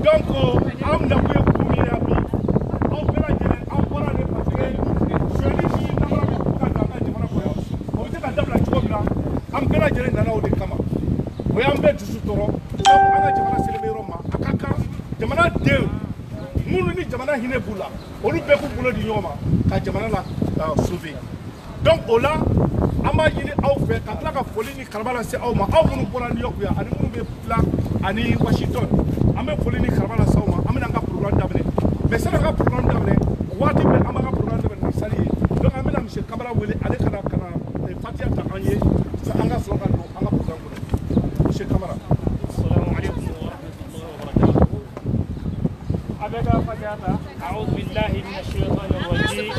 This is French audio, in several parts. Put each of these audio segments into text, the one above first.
Donc, on n'a pas combien d'habits. On peut la dire, on peut la dire parce que je dis que nous avons beaucoup de on dit que dans la joie là, on peut la dire dans la kama. Oui, on peut tout toro. On a jamana célébrer Roma. Akaka, jamana deux. Nous ni jamana hinebula. On nous peut couper le dioma. Quand jamana la sauver. Donc, on a amagini au fait quand la folie ni Karbala c'est au ma au nous pour la New York ya ani nous be là ani Washington ame folie ni Karbala c'est au ma ame nanga programme d'abné mais c'est nanga programme d'abné wati be amaga programme d'abné sali donc ame na monsieur Kabala wele ale kana fatia ta anye ça anga slogan no anga programme ko monsieur Kabala assalamu alaykum wa rahmatullahi wa barakatuh avec la fatia a'udhu billahi minash shaitanir rajim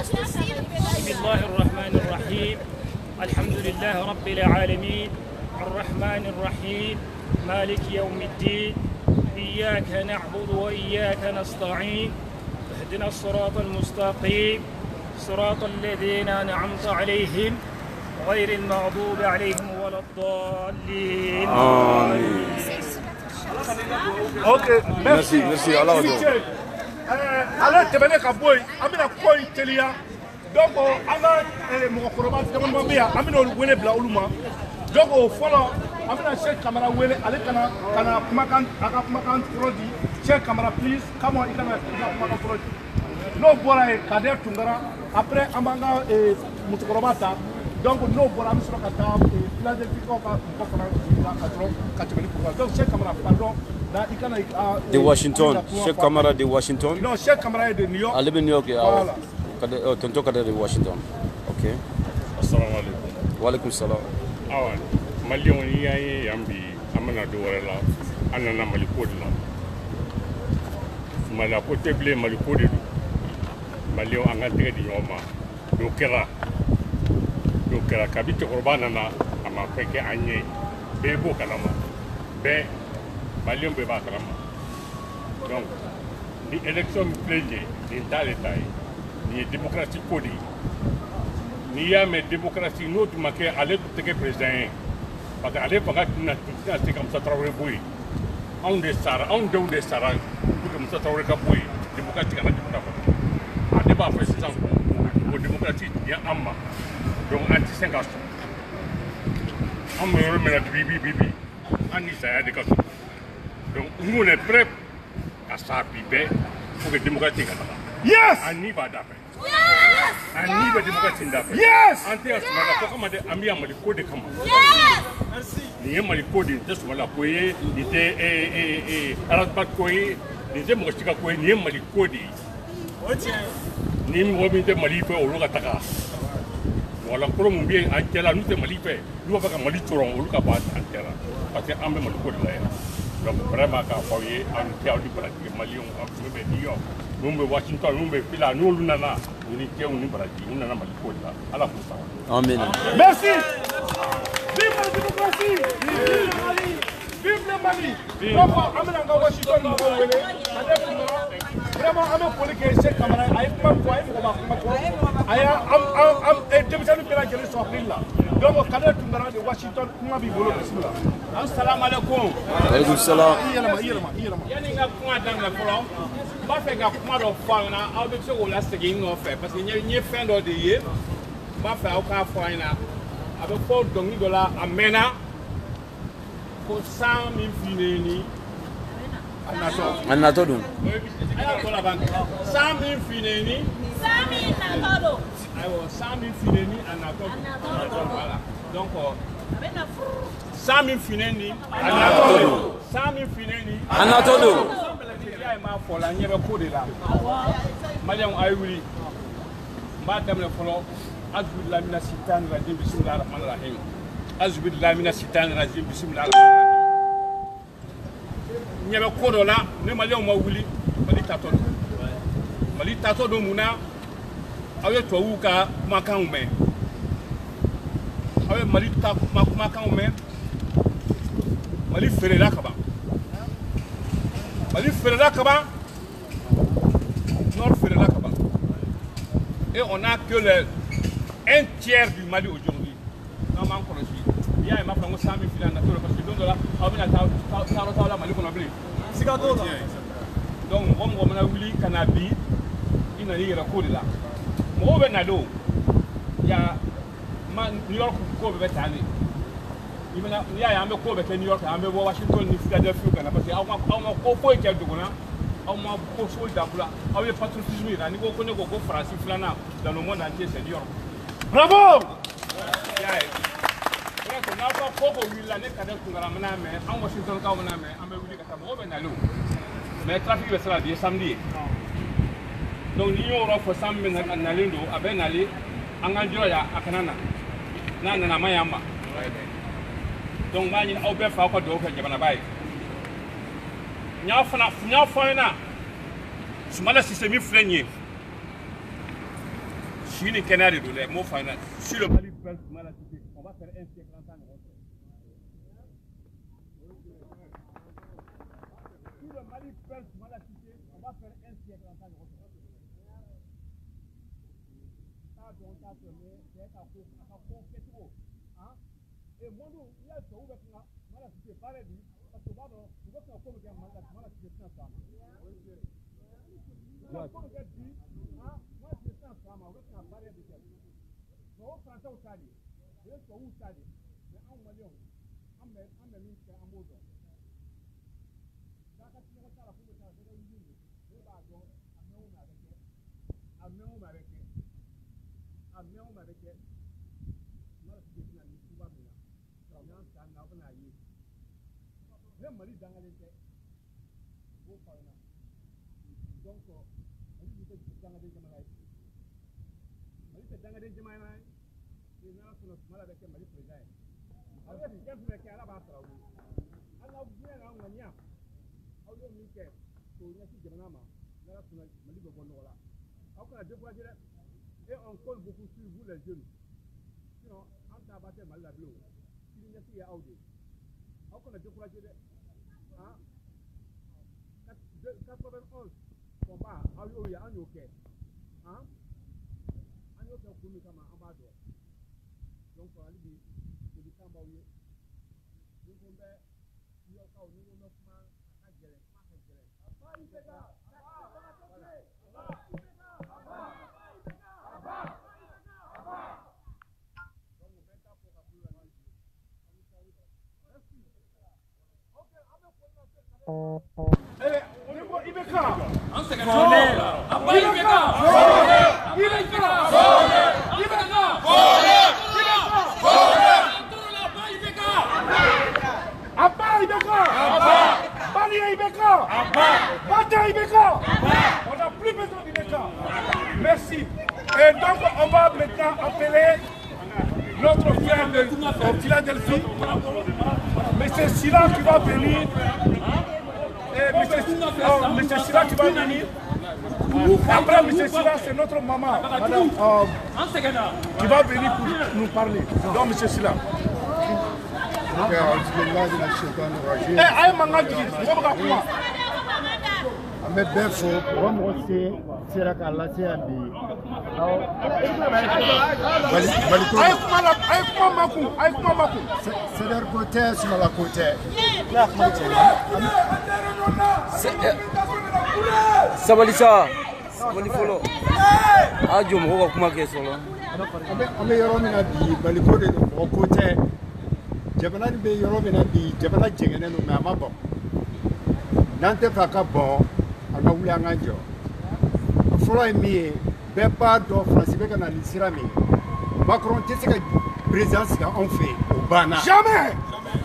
bismillahir rahmanir rahim الحمد لله رب العالمين الرحمن الرحيم مالك يوم الدين إياك نعبد وإياك نستعين اهدنا الصراط المستقيم صراط الذين أنعمت عليهم غير المغضوب عليهم ولا الضالين آمين. Okay, merci. Merci. Allah Allah tebene kaboy amina koy telia. Donc, on a mon corps de bien, on a le bla uluma. Donc, on follow, on a check camera wele, allez kana kumakan produit, check camera please, comment il kana kumakan produit. No bola e kader tungara, après amanga et mutukorobata. Donc, no bola mi sura kata, Philadelphia ko kana donc check camera pardon. De Washington, check camera de Washington. Non, check camera de New York. Allez New York, voilà. Tonton Kader de Washington. Ok. Assalamu alaikum. Wa alaikum salam. Awa, Malion yaye yambi amana do wala anana maliko de la. Mala ko teble maliko de do. Malion anga tege di yoma. Do kera kabite qurbana na ama peke anye. Be bo kalama. Be Malion be ba kalama. Donc, ni élection plénière, ni taille. Ni démocratie codée. Ni y'a mais démocratie nous tu manquais aller tout que président parce que aller pas c'est comme ça travailler boui on des sara on des sara comme ça travailler boui démocratie kana pas a débat président pour démocratie il y a amma donc anti 50 on me remet bibi ani ça de cas donc nous on est prêt à ça bibe pour que démocratie kana yes ani va d'après yes ani va démocratie d'après yes anti asmala ko kama de amia mali code kama yes merci ni mali code de sumala koye ni te arabat koye ni te mo chika koye ni mali code ni mo bi te mali fe o luka taka wala ko mo bi antela nu te mali fe lu ba ka mali toron o luka ba antela parce que ambe mali code la donc vraiment ka foye an te audi pratique mali on am be New York nous me Washington nous me pila nous nana ni te on ni pratique on nana mali code la ala fusa amen merci vive la démocratie vive le Mali vive le Mali donc amena nga Washington mo wele vraiment ame politique c'est camara ay kuma ko ay ko aya am demsanu pela jeli so la donc kada tungara de Washington kuma bi bolo bismillah assalamu alaikum wa alaikum salam yelama yani nga kuma dan la folo ba fe ga kuma do fa na aw be se wo la segi no fe parce que nye fin do de ye ba fe aw ka fa na abe fo dongi do la amena ko 100,000 fineni anato dum 100,000 fineni 100,000 natodo ayo 100,000 fineni anato voilà donc 100,000 fineni anato 100,000 fineni anatodo ya ma fola nyebe ko de la maliam ayuli ba damle folo azbillahi minash shaitanir rajim bismillahir rahmanir rahim azbillahi minash shaitanir rajim bismillahir rahmanir rahim nyebe ko do la ne maliam ma wuli mali tato do muna awe to wuka makan me awe mali ta makan me mali fere la kaba nord fere la kaba et on a que le 1/3 du Mali aujourd'hui non man ko ci ya ma fa ngo 100,000 filan na to parce que don dola awe na ta la Mali ko na bli sigato Donc, on a voulu cannabis, il a dit recours là. Moi, ben ado, il y a New York ko be tani. Il y a un ko be New York, un be Washington, ni Philadelphia kana parce que on ko fo ke duguna, on ma ko so da bula, on le patriotisme là, ni ko ko ko France flana dans le monde entier c'est New York. Bravo! On a pas ko willa ne kada kungara mana me, en Washington ka mana me, on be wuli ka mo ben alo. Mais trafic be sala di samedi. Donc ni on offre 100 000 na lindo aben ali anganjo ya akanana. Na mayamba. Donc ma ni au be fa ko do ko jabana bay. Nya fa na. Sumala système frenye. Chine canari do les mots final. Sur le Mali perd Sumala cité, on va faire un siècle en temps. Sur le Mali perd Sumala cité, on va faire un siècle en temps. Ça donc ça se met c'est à trop. Et moi, il y a ce où on a cité pareil, parce que on va faire comme on a cité ça. Moi, c'est ça, on va faire pareil de quel. On prend ça au stade. Je suis au stade. Mais en Malion, en ministre, en mode. Dans la situation, la police a fait une ligne. Je vais avoir un mémoire avec elle. Un mémoire avec elle. Moi, je suis dans le pouvoir maintenant. Même Mali dans les têtes. Donc, Mali dans les Jamaïcains. Mali dans les Jamaïcains. Et là, on a mal avec Mali président. Alors, il y a des gens qui ont la base. Alors, bien, on a bien. On a mis que pour une petite Jamanama. Là, on a Mali de Bonola. Alors, on a deux fois et on compte beaucoup sur vous, les jeunes. Sinon, on a battu Mali la bleue. Il y a des gens qui on a découragé 91 combats à Yoya en Yoke. En Yoke, pour nous, comme en bas d'eau. Donc, on a dit que les gens nous avons dit on n'a plus besoin d'Ibeka. Merci. Et donc, on va maintenant appeler notre frère de Philadelphie, M. Silla qui va venir. M. Silla qui va venir. Après M. Silla, c'est notre maman, madame, qui va venir pour nous parler. Donc, M. Silla. Ame befo romosi sera kala se andi ay kuma maku c'est côté sur la côté Sabalisa Sabali folo ajo mo kuma ke solo ame yoro mina bi baliko de côté jabana be yoro mina bi jabana jengene no ma mabo nante faka bon aga wuli an ka jɔ fɔlɔ ye min ye bɛɛ b'a dɔn Faransi bɛ ka na nin sira min Macron tɛ se ka président sigi anw fɛ yen o banna jamais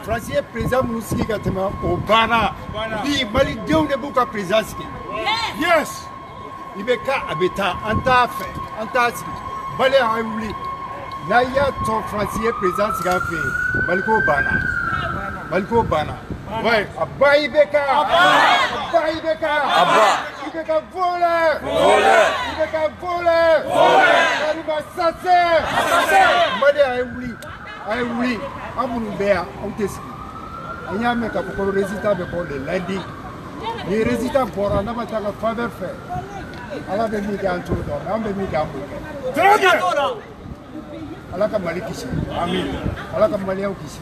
Faransi ye président minnu sigi ka tɛmɛ o banna bi malidenw de b'u ka président sigi yes Ibeka a bɛ taa an t'a fɛ an t'a sigi Bale a ye wuli n'a y'a sɔn Faransi ye président sigi an fɛ yen Maliko banna ouais Abba Ibeka Abba Ibeka Ibeka volé Kariba assassin Madi a ye wuli an minnu bɛ yan anw tɛ sigi an y'a mɛn k'a fɔ ko résultat bɛ bɔ le lundi ni résultat bɔra n'a ma taa ka faveur fɛ Ala bɛ min kɛ an t'o dɔn mais an bɛ min kɛ an b'o kɛ très bien Ala ka Mali kisi amin Ala ka maliyɛnw kisi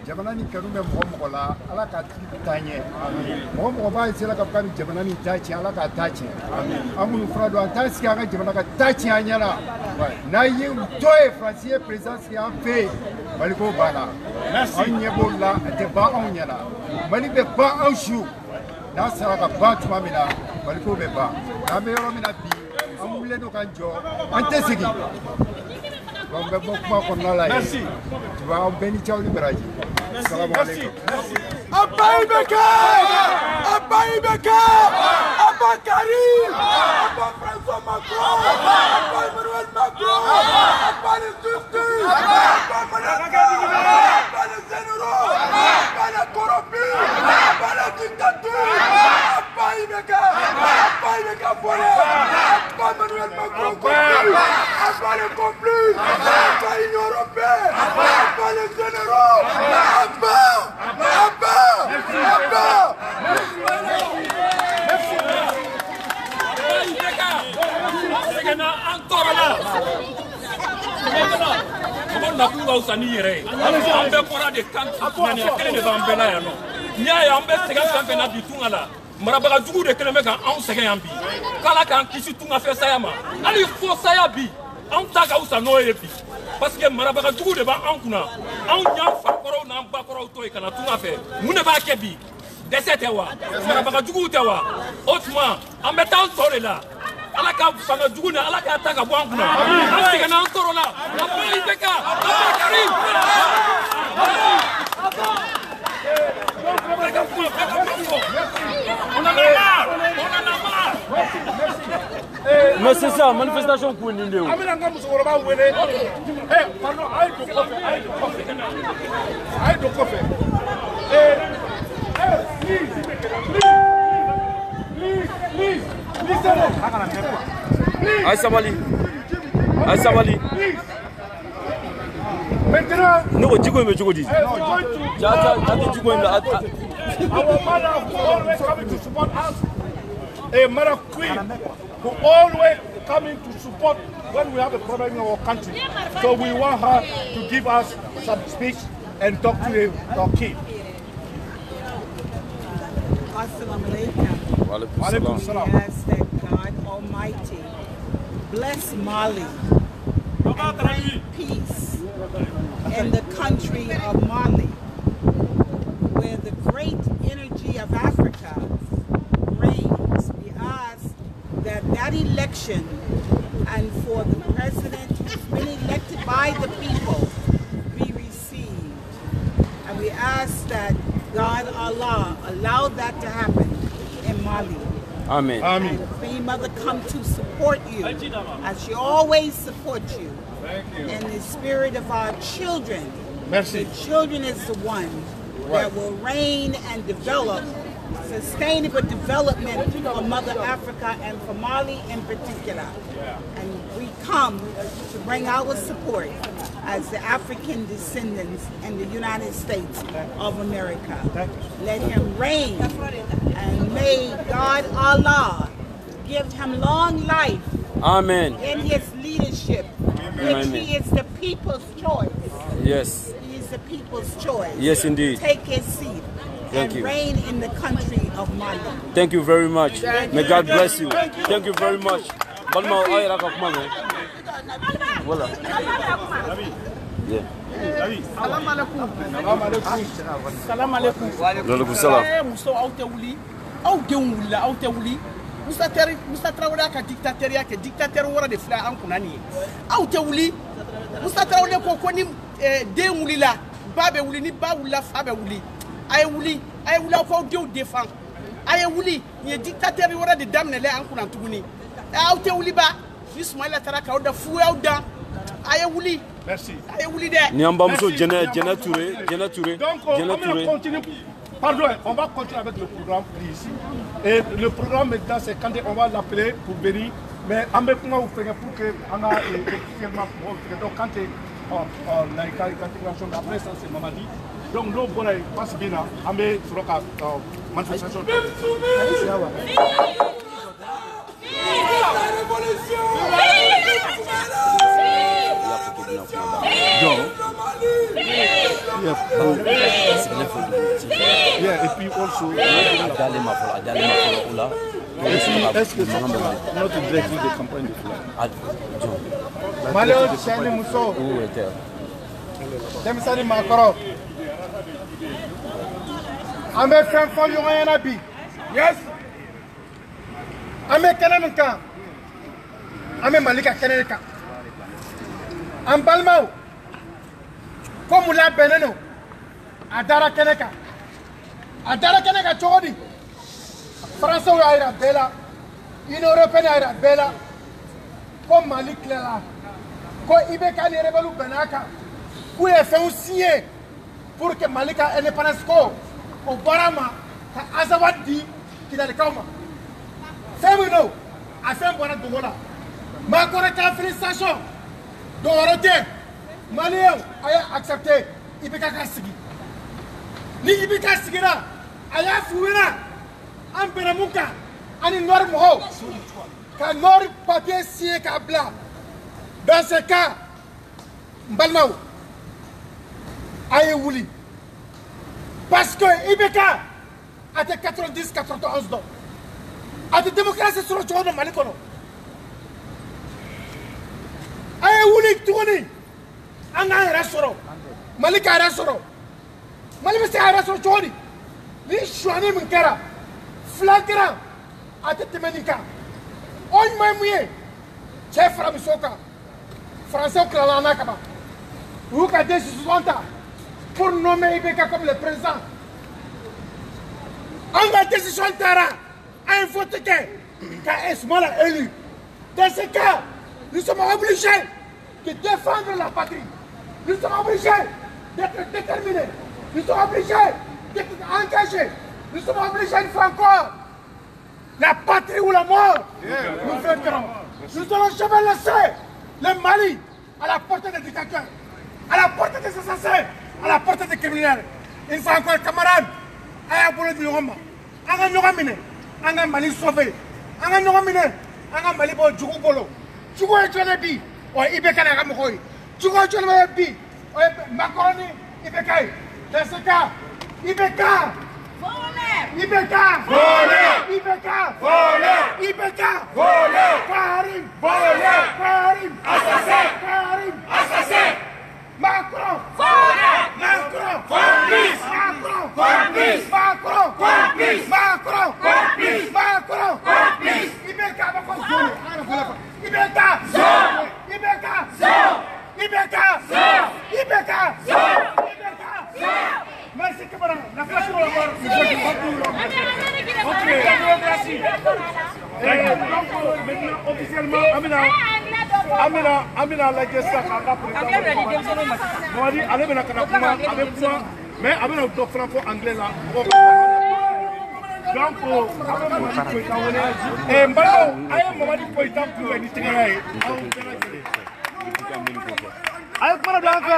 jamana ni kanu bɛ mɔgɔ mɔgɔ la ala ka taa ɲɛ mɔgɔ mɔgɔ b'a essayer ka fɔ jamana ni taa tiɲɛ ala ka taa tiɲɛ an minnu fana don an t'an sigi an ka jamana ka taa tiɲɛ an ɲɛna n'an ye to ye faransi ye président sigi an fɛ yen mali ko b'a la an ɲɛ b'o la a tɛ ban anw ɲɛna mali bɛ ban anw su n'a sera ka ban tuma min na mali ko bɛ ban n'an bɛ yɔrɔ min na bi an wulilen don k'an jɔ an tɛ segin on bɛ bɔ kuma kɔnɔna la yen tu vois an bɛɛ ni cɛw ni baraji salamu aleykum Abba Ibeka! Abba Ibeka! Abba Karim! Abba François Macron! Abba Emmanuel Macron! Abba les justices! Abba Madagascar! Abba les généraux! Abba les corrompus! Abba la dictature! Abba Ibeka! Abba Ibeka Follé! Abba Emmanuel Macron complice! Abba les complices! Abba l'Union européenne! Abba les généraux! Abba! Abba! Marabagajugu de kelen bɛ ka anw sɛgɛn yan bi k'Ala k'an kisi tungafɛ saya ma hali fo saya bi anw ta ka wusa n'o ye bi parce que marabagajugu de b'an kunna anw y'an fakɔrɔw n'an bakɔrɔw to yen ka na tunga fɛ mun de b'a kɛ bi dɛsɛ tɛ wa marabagajuguw tɛ wa o tuma an bɛ taa an tɔ de la Ala ka fangajugu ni Ala k'a ta ka bɔ an kunna an sɛgɛnna an tɔɔrɔ la Abba Ibeka Abba Karim Mais c'est ça, manifestation pour nous. Pardon, Sabali. Maintenant, nous our mother who always coming to support us, a mother queen who always coming to support when we have a problem in our country. So we want her to give us some speech and talk to our king. Assalamu alaikum. We ask that God Almighty bless Mali and bring peace in the country of Mali, where the great energy of Africa reigns. We ask that that election and for the president who's been elected by the people be received. And we ask that God Allah allow that to happen in Mali. Amen. Amen. And Queen Mother come to support you as she always supports you. In the spirit of our children. Merci. The children is the one that will reign and develop sustainable development for Mother Africa and for Mali in particular. And we come to bring our support as the African descendants in the United States of America. Let him reign, and may God Allah give him long life. Amen. In his leadership, which he is the people's choice. Yes. He is the people's choice. Yes, indeed. Take his seat and reign in the country of Mali. Thank you very much. May God bless you. Thank you very much. Balma ay raka kuma me. Voilà. Yeah. Salam alaikum. Salam alaikum. Wa alaikum salam. Muso aw tɛ wuli, aw denw wulila, aw tɛ wuli. Musa Traoré ka dictateur ya kɛ dictateur wɛrɛ de filɛ an kunna nin ye. Aw tɛ wuli. Musa Traoré ko ni den wulila, ba bɛ wuli, ni ba wulila fa bɛ wuli. A ye wuli aw k'aw denw défend. A ye wuli, nin ye dictateur wɛrɛ de daminɛlen an kunna tuguni. Aw tɛ wuli ba, ni Sumayila taara k'aw da fu y'aw dan. A ye wuli. Merci. A ye wuli dɛ. Ni an bamuso Jɛnɛ Touré. Donc on continue. Pardon, on va continuer avec le programme ici. Et le programme maintenant, c'est quand on va l'appeler pour venir. Mais avec moi, vous ferez pour que on a effectivement. Donc quand la intégration après ça, c'est Mamadi. Donc nous, bon, passe bien. On met sur la manifestation. Vive la révolution! Yeah, et puis also, est-ce que ça notre directrice de campagne de Fula? Malheur, Chani Mousso. Demisani Makoro. Ame fɛn fɔ ɲɔgɔn ɲɛna bi. Yes. An bɛ kɛnɛ min kan, an bɛ Mali ka kɛnɛ de kan. An balimaw, ko mun labɛnnen don, a dara kɛnɛ kan. A dara kɛnɛ kan cogo di? Faransɛw y'a yira bɛɛ la, Union européenne y'a yira bɛɛ la, ko Mali tilala, ko IBK ni rebelles bɛnn'a kan, k'u ye fɛnw signé pour que Mali ka indépendance ko o bɔra ma ka Azawa di Kidalikaw ma. Fɛn min don, a fɛn bɔra dogo la. Makɔrɔ ka félicitation, dɔwɛrɛ tɛ. Maliyɛnw a ye accepté IBK ka sigi. Ni IBK sigira, a y'a f'u ɲɛna an bɛnna mun kan ani Nord mɔgɔw ka Nord papier signé k'a bila. Dans ce cas, n balimaw, a ye wuli parce que IBK a tɛ 90-91 dɔn. A tɛ démocratie sɔrɔ cogo dɔ Mali kɔnɔ. A ye wuli tuguni an k'an yɛrɛ sɔrɔ, Mali k'a yɛrɛ sɔrɔ. Mali bɛ se k'a yɛrɛ sɔrɔ cogo di? Ni suɲɛni min kɛra, fila kɛra, a tɛ tɛmɛ nin kan. O ɲuman ye mun ye? Cɛ fara muso kan. Français tilala an na kaban. U y'u ka décision ta pour nommer IBK comme le président. An ka décision taara, an ye vote kɛ ka Ismaïla élu. Dans ce cas, nous sommes obligés de défendre la patrie. Nous sommes obligés d'être déterminés. Nous sommes obligés d'être engagés. Nous sommes obligés une fois encore. La patrie ou la mort, nous vaincrons. Nous n'allons jamais laisser le Mali à la portée des dictateurs, à la portée des assassins, à la portée des criminels. Une fois encore, camarades, à bolo du Roma, à la Noramine, à la Mali sauvé, à la Noramine, à la Mali Djougou Bolo. Djougou et Djolebi, ou IBK Nagamoui. Djougou et Djolebi, ou Macaroni, IBK. Dans ce cas, IBK. IBK volé! IBK volé! IBK volé! Karim volé! Karim assassin! Karim assassin! Macron volé! Macron complice! Macron complice! Macron complice! Macron complice! Macron complice! IBK va continuer! IBK sort! IBK sort! IBK sort! IBK sort! IBK sort! Merci camarade. La place sur la barre. Ok, la démocratie. Donc maintenant officiellement Amina la gesta ka président. Moi dit allez maintenant kana kuma avec moi mais Amina do franco anglais là. Donc et mbalo aye Mamadi Koita pour ni tigara e. Aye para blanca.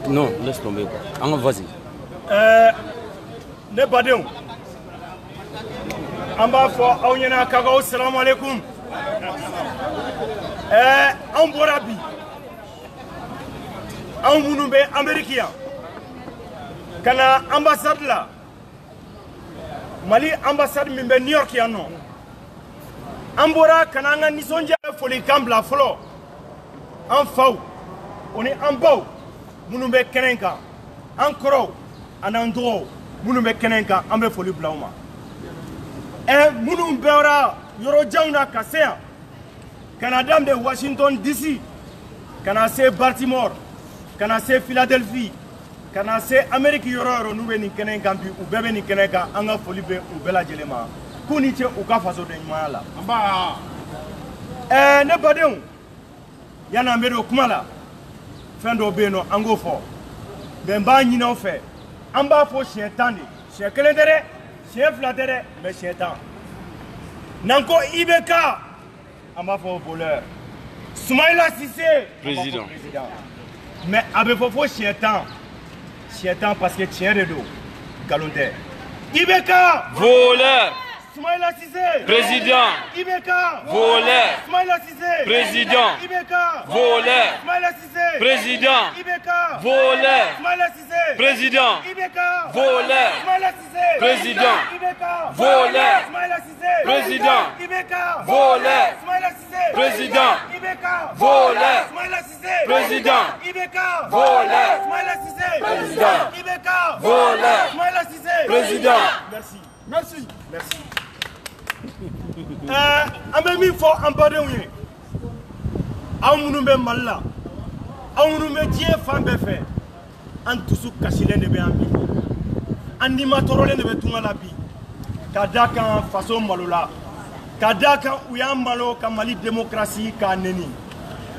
Non, laisse tomber. Vas-y. Ne badon. Amba fo awnyana kaga assalamu alaikum. An borabi. An munube Amerikia. Kana ambassade la. Mali ambassade mimbe New York ya non. Ambora kananga nisonja foli kambla flo en faw on est en bas munumbe kenenka en kro en endro munumbe kenenka ambe foli blauma e munumbe ora yoro jauna kasea Canada de Washington DC kana se Baltimore kana se Philadelphie kana se Amerique yoro nube ni kenenka bi ubebe ni kenenka anga foli be ubela jelema Kuniche ukafaso de nyala amba ne badon yana mbere kumala fendo beno ango fo ben ba nyina ofe amba fo shetani shekelendere sheflatere me shetan nanko IBK amba fo voleur Soumaïla Cissé président mais abe fo shetan parce que tient de dos galonde Ibeka. Voleur. Soumaïla Cissé. Président. Ibeka. Voleur. Soumaïla Cissé. Président. Ibeka. Voleur. Soumaïla Cissé. Président. Ibeka. Voleur. Soumaïla Cissé. Président. Ibeka. Voleur. Soumaïla Cissé. Président. Ibeka. Voleur. Soumaïla Cissé. Président. Ibeka. Voleur. Soumaïla Cissé. Président. Ibeka. Voleur. Soumaïla Cissé. Président. Ibeka. Voleur. Soumaïla Cissé. Président. Ibeka. Voleur. Soumaïla Cissé. Président. Merci. Merci. Merci. An bɛ min fɔ an badenw ye aw minnu bɛ Mali la aw minnu bɛ diɲɛ fan bɛɛ fɛ an dusu kasilen de bɛ yan bi an nima tɔɔrɔlen de bɛ tunga la bi ka da kan faso malo la ka da kan u y'an malo ka Mali démocratie k'a neni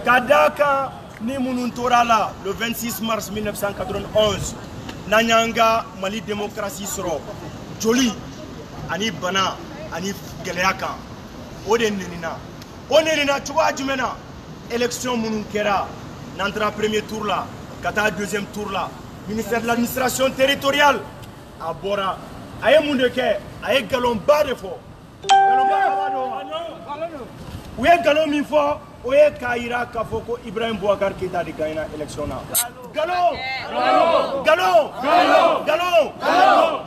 ka da kan ni minnu tora la le 26 mars 1991 n'an y'an ka Mali démocratie sɔrɔ joli ani bana ani gɛlɛya kan o de nenina cogoya jumɛn na élection minnu kɛra n'an taara premier tour la ka taa deuxième tour la ministère de l'administration territoriale a bɔra a ye mun de kɛ a ye nkalonba de fɔ u ye nkalon min fɔ o ye k'a jira k'a fɔ ko Ibrahim Boubacar Keïta de gagnera élection na nkalon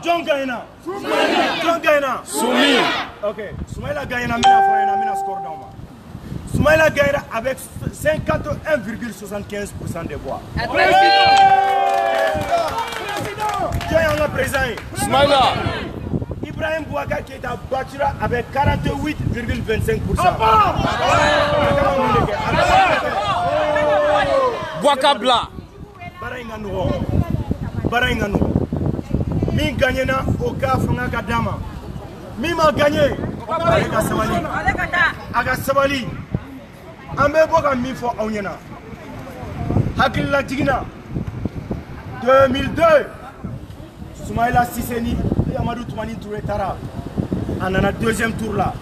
jɔn gagnera jɔn gagnera Soumis. ok Soumaïla gagnera mina fɔ ɲɛna mina score d'aw ma Soumaïla gagnera avec 51,75% des voix. Jɔn y'an ka président ye Soumaïla. Ibrahim Boubacar Keïta battra avec 48,25%. Bouakabla. Bara in ka nɔgɔ min gagnera o ka fanga ka d'a ma min ma gagné ale ka sabali a ka sabali an bɛ bɔ ka min fɔ aw ɲɛna hakilila jiginna 2002 Soumaïla Cissé ni Amadou Toumani Touré taara a nana deuxième tour la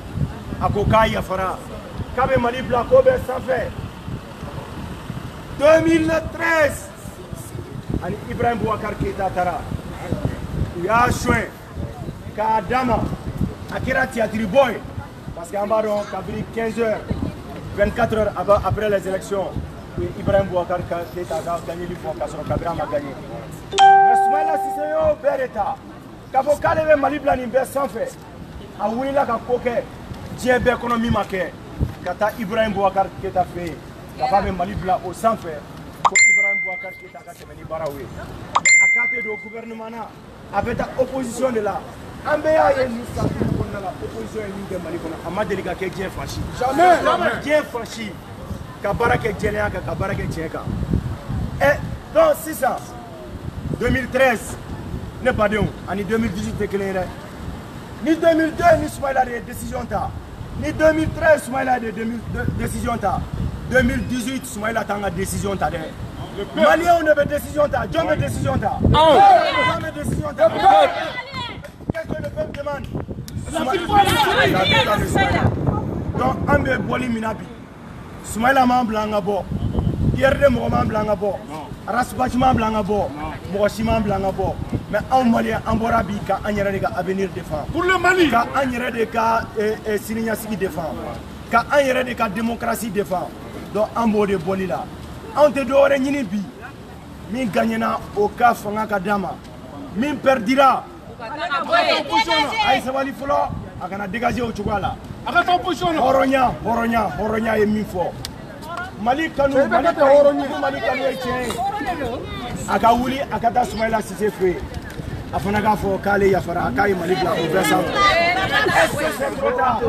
a ko k'a yafara k'a bɛ Mali bila ko bɛ sanfɛ 2013 ani Ibrahim Boubacar Keïta taara u y'a soin k'a d'a ma a kɛra théâtre boy parce que an b'a dɔn kabini 15 heures 24 heures après les élections Ibrahim Boubacar Keïta ka gagneli fɔ k'a sɔrɔ Kabila ma gagné mais Soumaïla Cissé y'o bɛɛ de ta k'a fɔ k'ale bɛ Mali bila nin bɛɛ sanfɛ a wulila ka ko kɛ diɲɛ bɛɛ kɔnɔ min ma kɛ ka taa Ibrahim Boubacar Keïta fɛ yen k'a fɔ a bɛ Mali bila o sanfɛ ko Ibrahim Boubacar Keïta ka tɛmɛ ni baaraw ye a k'a tɛ don gouvernement na a bɛ taa opposition de la an bɛɛ y'a ye nin san duuru kɔnɔna la opposition ye min kɛ Mali kɔnɔ a ma deli ka kɛ diɲɛ fan si diɲɛ fan si ka baara kɛ jɛlenya kan ka baara kɛ tiɲɛ kan donc sisan 2013 ne badenw ani 2018 tɛ kelen ye dɛ ni 2002 ni Soumaïla de ye décision ta ni 2013 Soumaïla de décision ta 2018 Soumaïla t'an ka décision ta dɛ Maliens ne bɛ décision ta jɔn bɛ décision ta jɔn bɛ décision ta qu'est-ce que le peuple demande donc an bɛ bɔli min na bi Soumaïla m'an bila an ka bɔ IRD mɔgɔ m'an bila an ka bɔ Arasubasi m'an bila an ka bɔ mɔgɔ si m'an bila an ka bɔ mais anw Maliens an bɔra bi ka an yɛrɛ de ka avenir défend pour le Mali ka an yɛrɛ de ka siniɲɛsigi défend ka an yɛrɛ de ka démocratie défend donc an b'o de bɔli la anw tɛ dɔwɛrɛ ɲini bi min gagnera o ka fanga ka d'a ma min perdira a ye sabali fɔlɔ a kana dégager o cogoya la a ka taa opposition na hɔrɔnya ye min fɔ Mali kanu ye tiɲɛ ye a ka wuli a ka taa Soumaïla Cissé fɛ yen a fana k'a fɔ k'ale yafara a k'a ye Mali bila o bɛɛ sanfɛ est-ce que c'est trop tard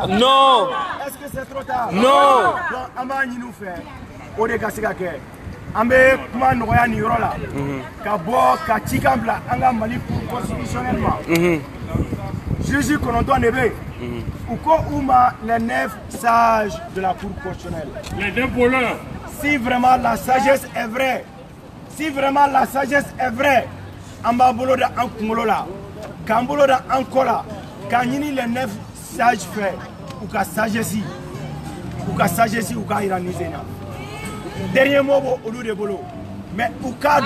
non est-ce que c'est trop tard non donc an b'a ɲini u fɛ o de ka se ka kɛ an bɛ kuma nɔgɔya nin yɔrɔ la ka bɔ ka cikan bila an ka Mali cour constitutionnel ma juge 9 de bɛ yen u ko u ma les 9 sages de la cour constitutionnelle les deux voleurs si vraiment la sagesse est vraie an b'a bolo da an kunkolo la k'an bolo da an kɔ la k'a ɲini les 9 sages fɛ u ka sagesse u k'a jira nin sen na dernier mot b'o olu de bolo mais u k'a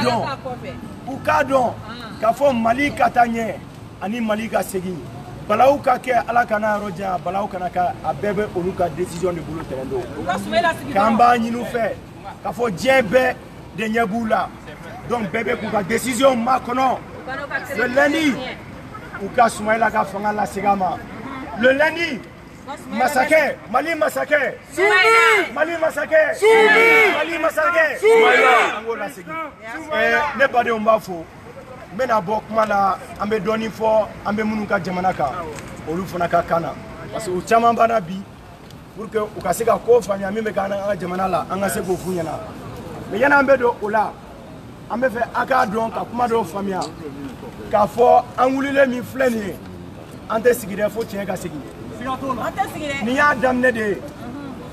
dɔn k'a fɔ Mali ka taa ɲɛ ani Mali ka segin balaw ka kɛ ala kana yɔrɔ jan balaw kana ka a bɛɛ bɛ olu ka décision de bolo terrain do k'an b'a ɲini u fɛ k'a fɔ diɲɛ bɛɛ de ɲɛ b'u la donc bɛɛ bɛ k'u ka décision makɔnɔ le lundi u ka Soumaïla ka fanga lasegin a ma le lundi masakɛ Mali masakɛ Mali masakɛ Mali masakɛ Soumaïla an k'o lasegin ne badenw b'a fɔ n bɛna bɔ kuma la an bɛ dɔɔnin fɔ an bɛ minnu ka jamana kan olu fana ka kan na parce que u caman banna bi pour que u ka se ka ko faamuya min bɛ k'an ka jamana la an ka se k'o f'u ɲɛna mais yanni an bɛ don o la an bɛ fɛ a k'a dɔn ka kuma dɔw faamuya k'a fɔ an wulilen min filɛ nin ye an tɛ sigi dɛ fo tiɲɛ ka segin nin y'a daminɛ de ye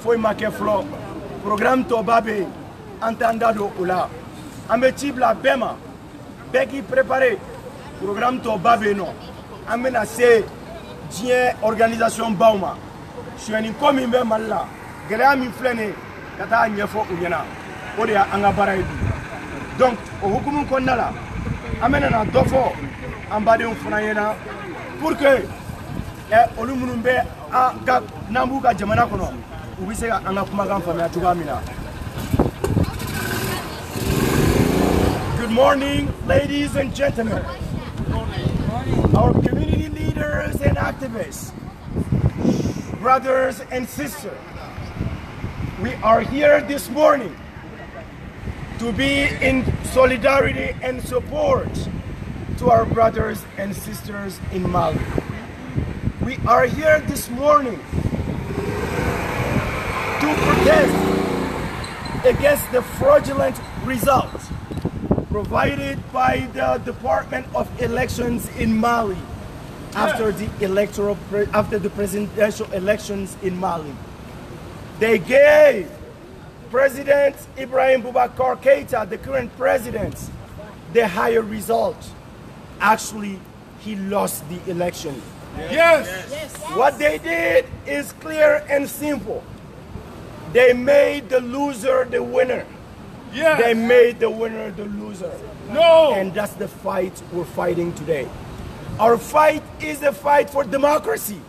foyi ma kɛ fɔlɔ programme tɔba bɛ yen an t'an da don o la an bɛ ci bila bɛɛ ma bɛɛ k'i préparé programme tɔba bɛ yen nɔ an bɛna se diɲɛ organisation baw ma suyɛni ko min bɛ Mali la gɛlɛya min filɛ nin ye ka taa ɲɛfɔ u ɲɛna o de y'an ka baara ye bi donc o hukumu kɔnɔna la an bɛna dɔ fɔ an badenw fana ɲɛna pour que olu minnu bɛ n'an b'u ka jamana kɔnɔ u bɛ se ka an ka kumakan faamuya cogoya min na. Good morning, ladies and gentlemen, our community leaders and activists, brothers and sisters. We are here this morning to be in solidarity and support to our brothers and sisters in Mali. We are here this morning to protest against the fraudulent results provided by the Department of Elections in Mali after the presidential elections in Mali. They gave President Ibrahim Boubacar Keïta, the current president, the higher result. Actually, he lost the election. Yes. What they did is clear and simple. They made the loser the winner. Yes. They made the winner the loser. No. And that's the fight we're fighting today. Our fight is the fight for democracy.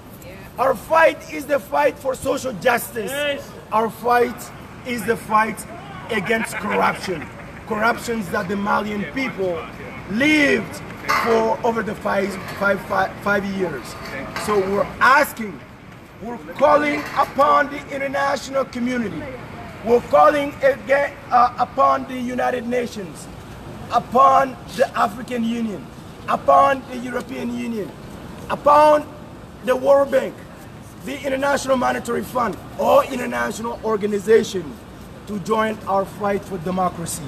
Our fight is the fight for social justice. Yes. Our fight is the fight against corruption. Corruptions that the Malian people lived for over the five years. So we're calling upon the international community. We're calling again upon the United Nations, upon the African Union, upon the European Union, upon the World Bank, the International Monetary Fund, or international organizations to join our fight for democracy,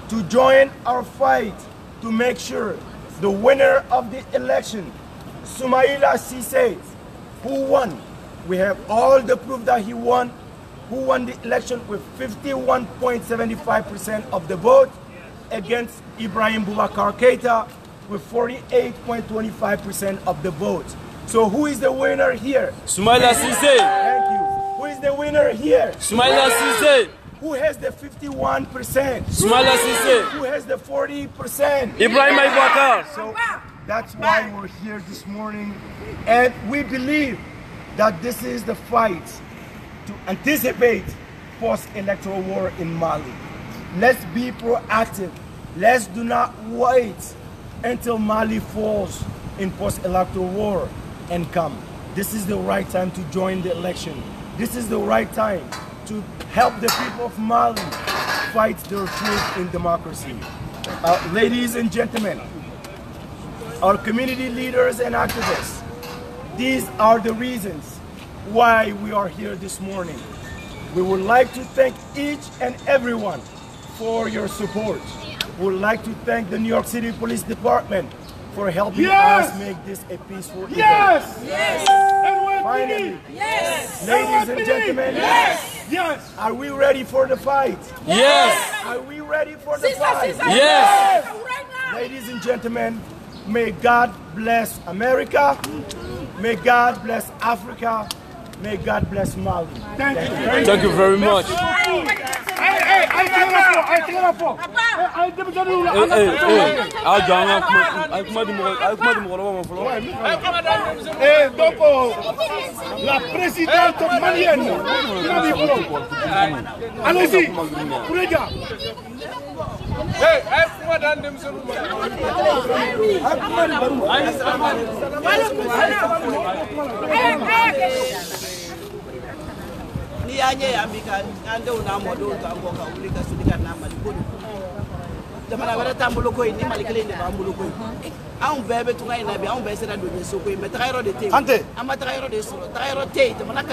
to join our fight to make sure the winner of the election, Soumaïla Cissé, who won, we have all the proof that he won, who won the election with 51.75% of the vote against Ibrahim Boubacar Keïta with 48.25% of the vote. So who is the winner here? Soumaïla Cissé. Thank you. Who is the winner here? Soumaïla Cissé. Who has the 51%? Soumaïla Cissé. Who has the 40%? Ibrahim Boubacar. So that's why we're here this morning. And we believe that this is the fight to anticipate post-electoral war in Mali. Let's be proactive. Let's do not wait until Mali falls in post-electoral war and come. This is the right time to join the election. This is the right time to help the people of Mali fight their truth in democracy. Ladies and gentlemen, our community leaders and activists, these are the reasons why we are here this morning. We would like to thank each and everyone for your support. We would like to thank the New York City Police Department for helping us make this a peaceful event. Finally, ladies and gentlemen, are we ready for the fight? Yes. Are we ready for the fight? Yes. Ladies and gentlemen, may God bless America. May God bless Africa. May God bless Mali. Thank you. Thank you very much. Hey, donc, la présidente malienne, allez-y, pour les gars. Ni anye ambika ande una modo tango ka ulika sulika na malikodo jamana wala tambulo ko ni malikele ne ba ambulo ko an bebe tunga ina bi an be sera do nyeso ko me trairo de te ama trairo de so trairo te jamana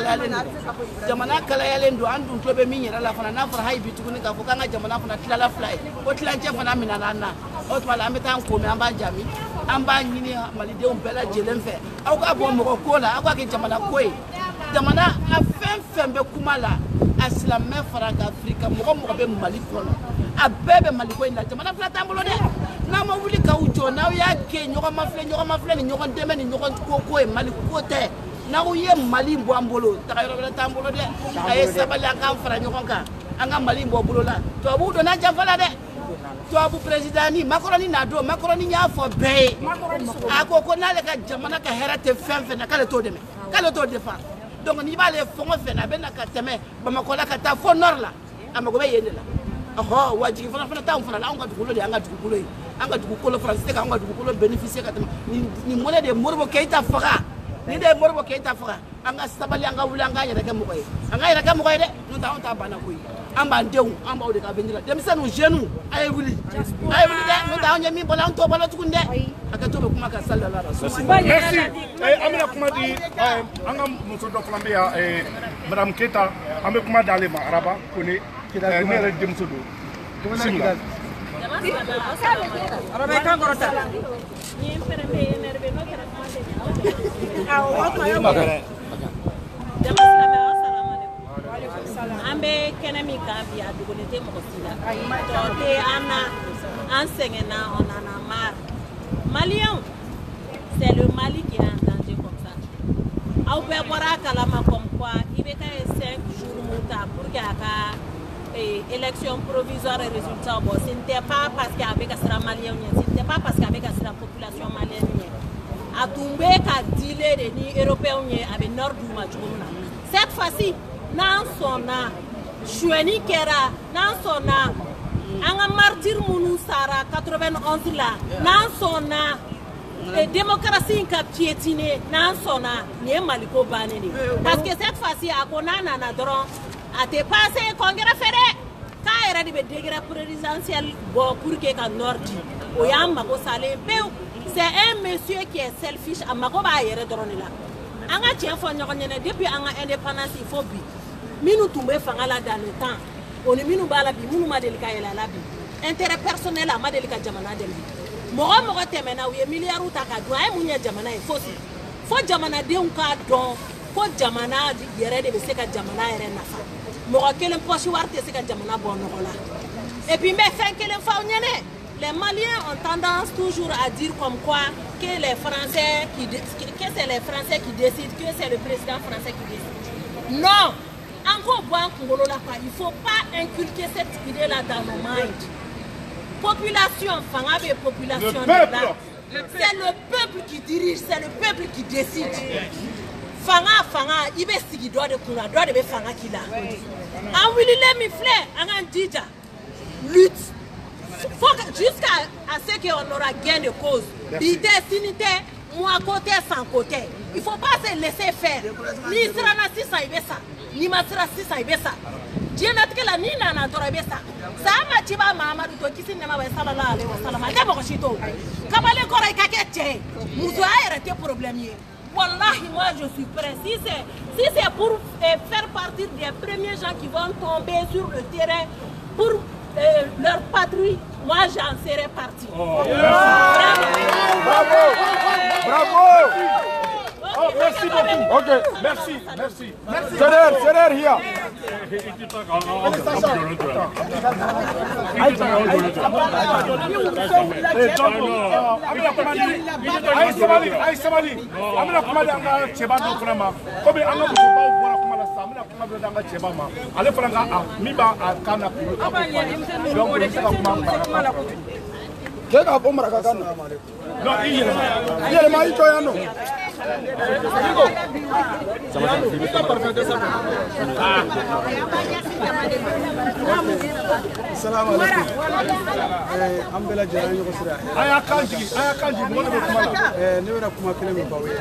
kala yale ndo andu tobe minyera la fana na fara haibi tukuni ka fo kanga jamana fana tilala fly o tilanje fana minana na o twala ameta an ko me amba jami amba nyini malide on bela jelenfe aw ka bo mo ko la akwa ke jamana koy jamana a fɛn bɛ kuma la a silamɛ fara ka Afrika mɔgɔ bɛ Mali kɔnɔ a bɛɛ bɛ Mali ko in na jamana fila t'an bolo dɛ n'a ma wuli k'aw jɔ n'aw y'a kɛ ɲɔgɔn ma filɛ ni ɲɔgɔn dɛmɛ ni ɲɔgɔn ko ye Mali ko tɛ n'aw ye Mali bɔ an bolo taga yɔrɔ wɛrɛ t'an bolo dɛ a ye sabali an k'an fara ɲɔgɔn kan an ka Mali bɔ bolo la tubabuw donna janfa la dɛ tubabu président Macron n'a don Macron y'a fɔ bɛɛ ye a ko n'ale ka jamana ka hɛrɛ tɛ fɛn fɛn na k'ale t'o dɛmɛ k'ale t'o défendre. Donc ni b'ale fɔngɔ fɛ na bɛ na ka tɛmɛ Bamako la ka taa fo nord la a mago bɛ yen de la ɔhɔ wa jigin fana t'anw fana la anw ka dugukolo de y'an ka dugukolo ye an ka dugukolo Faransi tɛ k'an ka dugukolo bénéficier ka tɛmɛ nin mɔnɛ de ye Modibo Keyita faga ni de ye Modibo Keyita faga an ka sabali an ka wuli an k'an yɛrɛ kɛ mɔgɔ ye an k'an yɛrɛ kɛ mɔgɔ ye dɛ n'o tɛ anw t'a banna koyi an b'an denw an b'aw de ka avenir la denmisɛnninw jeunes a ye wuli dɛ n'o tɛ anw ye min bɔla an t'o bɔla tuguni dɛ a ka to bɛ kuma ka sallallahu alaihi wasallam. Merci an bɛna kuma di an ka muso dɔ fana bɛ yan Madame Keita an bɛ kuma d'ale ma Araba Kone ne yɛrɛ denmuso don. Bisimila. Araba kan kɔrɔta. An bɛ kɛnɛ min kan bi a dogolen tɛ mɔgɔ si la tɔ tɛ an na an sɛgɛnna on en a marre. Maliens, c'est le Mali qui est en danger comme ça. Aw bɛɛ bɔra a kalama comme quoi i bɛ kɛ 5 jours mun ta pour que a ka élection provisoire résultat bɔ ce n'était pas parce que a bɛ ka siran Maliens ɲɛ ce n'était pas parce que a bɛ ka siran population malienne ɲɛ a tun bɛ ka dealer de ni européens ɲɛ a bɛ nord d'u ma cogo min na cette fois-ci n'an sɔnna suɲɛni kɛra n'an sɔnna an ka martyr minnu sara 91 la n'an sɔnna démocratie in ka piétiner n'an sɔnna nin ye Maliko bannen de parce que cette fois-ci a ko n'a nana dɔrɔn a tɛ passer congrès fɛ dɛ k'a yɛrɛ de bɛ décret présidentiel bɔ pour que ka nord di o y'an mago salen pewu c'est un monsieur qui est selfish a mago b'a yɛrɛ dɔrɔn de la an ka tiɲɛ fɔ ɲɔgɔn ɲɛna depuis an ka indépendance il faut bi minnu tun bɛ fanga la dans le temps o ni minnu b'a la bi minnu ma deli ka yɛlɛ a la bi intérêt personnel a ma deli ka jamana dɛmɛ mɔgɔ mɔgɔ tɛmɛna u ye miliyariw ta ka dun a ye mun ɲɛ jamana ye fo jamanadenw k'a dɔn ko jamana yɛrɛ de bɛ se ka jamana yɛrɛ nafa mɔgɔ kelen poche wari tɛ se ka jamana bɔ nɔgɔ la et puis n bɛ fɛn kelen fɔ aw ɲɛnɛ les Maliens ont tendance toujours à dire comme quoi que les Français que c'est les Français qui décident, que c'est le président français qui décide. Non, encore il ne faut pas inculquer cette idée-là dans nos minds. Population, population là. C'est le peuple qui dirige, c'est le peuple qui décide. Fanga, il va se doit de kuna, doit de fanga qui là. En Willy les miflets, en Dija, lutte. Jusqu'à ce qu'on aura gain de cause. L'idée, sinité, moi côté sans côté. Il ne faut pas se laisser faire. Ni sera na sisa ibesa, ni masira sisa ibesa. Dieu n'a que la ni nana dora ibesa. Ça m'a tiba Mahamadou to kisi nema ba sallallahu alaihi wasallam. Ade mo shito. Kabale kora ikakete. Muzo ayere problème yi. Wallahi, moi je suis prêt. Si c'est pour faire partie des premiers gens qui vont tomber sur le terrain pour leur patrie, moi j'en serai parti. Oh, bravo! Oh, merci beaucoup. Ok, merci. Serrer here. Aïe Samali, amina kuma de an ka cɛba dɔ fana ma komi an ka musobaw bɔra kuma la sisan an bɛna bɛna kuma bɛ d'an ka cɛba ma ale fana ka min b'a kan na k'u donc o bɛ se ka kuma K'e k'a fɔ marakakan na. non i yɛlɛma I jɔ yan nɔ. Salamu alaikum. An bɛɛ lajɛlen ɲɔgɔn sira. a y'a kan jigi mɔgɔ de bɛ kuma la. Ne bɛna kuma kelen min fɔ aw ye.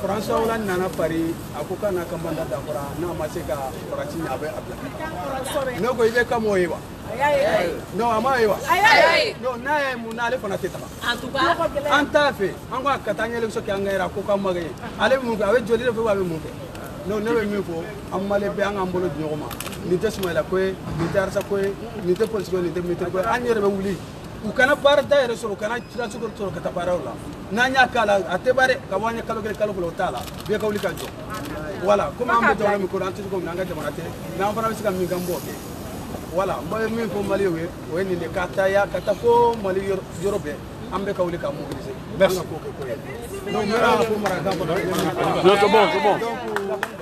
Faransaw nana pari a ko k'a n'a ka mandat dafara n'a ma se ka Faransi ɲɛ a bɛ a bila. Ne ko i bɛ kan m'o ye wa? Non, a ma ye wa? Non, n'a ye mun n'ale fana tɛ taga. An t'a fɛ an ko a ka taa an élection kɛ an ka yɛrɛ ko k'an ma kɛ ale bɛ mun kɛ a bɛ joli de fɛ wa a bɛ mun kɛ? Non, ne bɛ min fɔ an Maliyɛn bɛɛ an k'an bolo di ɲɔgɔn ma nin tɛ Sumayila ko ye nin tɛ Arisa ko ye nin tɛ police ko ye nin tɛ militaire ko ye an yɛrɛ bɛ wuli u kana baara da yɛrɛ sɔrɔ u kana sira sɔrɔ ka taa baaraw la n'an y'a k'a la a tɛ ban dɛ ka bɔ an ye kalo kelen kalo fila o t'a la bɛɛ ka wuli ka jɔ voilà komi an bɛ jamana min kɔnɔ an tɛ se k'o minɛ an ka jamana tɛ mais an fana bɛ se ka min kɛ an b'o kɛ voilà n bɛ min fɔ Maliyɛnw ye o ye nin de ka taa fo Mali yɔrɔ bɛɛ an bɛ ka wuli ka mobiliser merci an ka ko kɛ ko ye donc n bɛ fɔ marakakan kɔnɔ c'est bon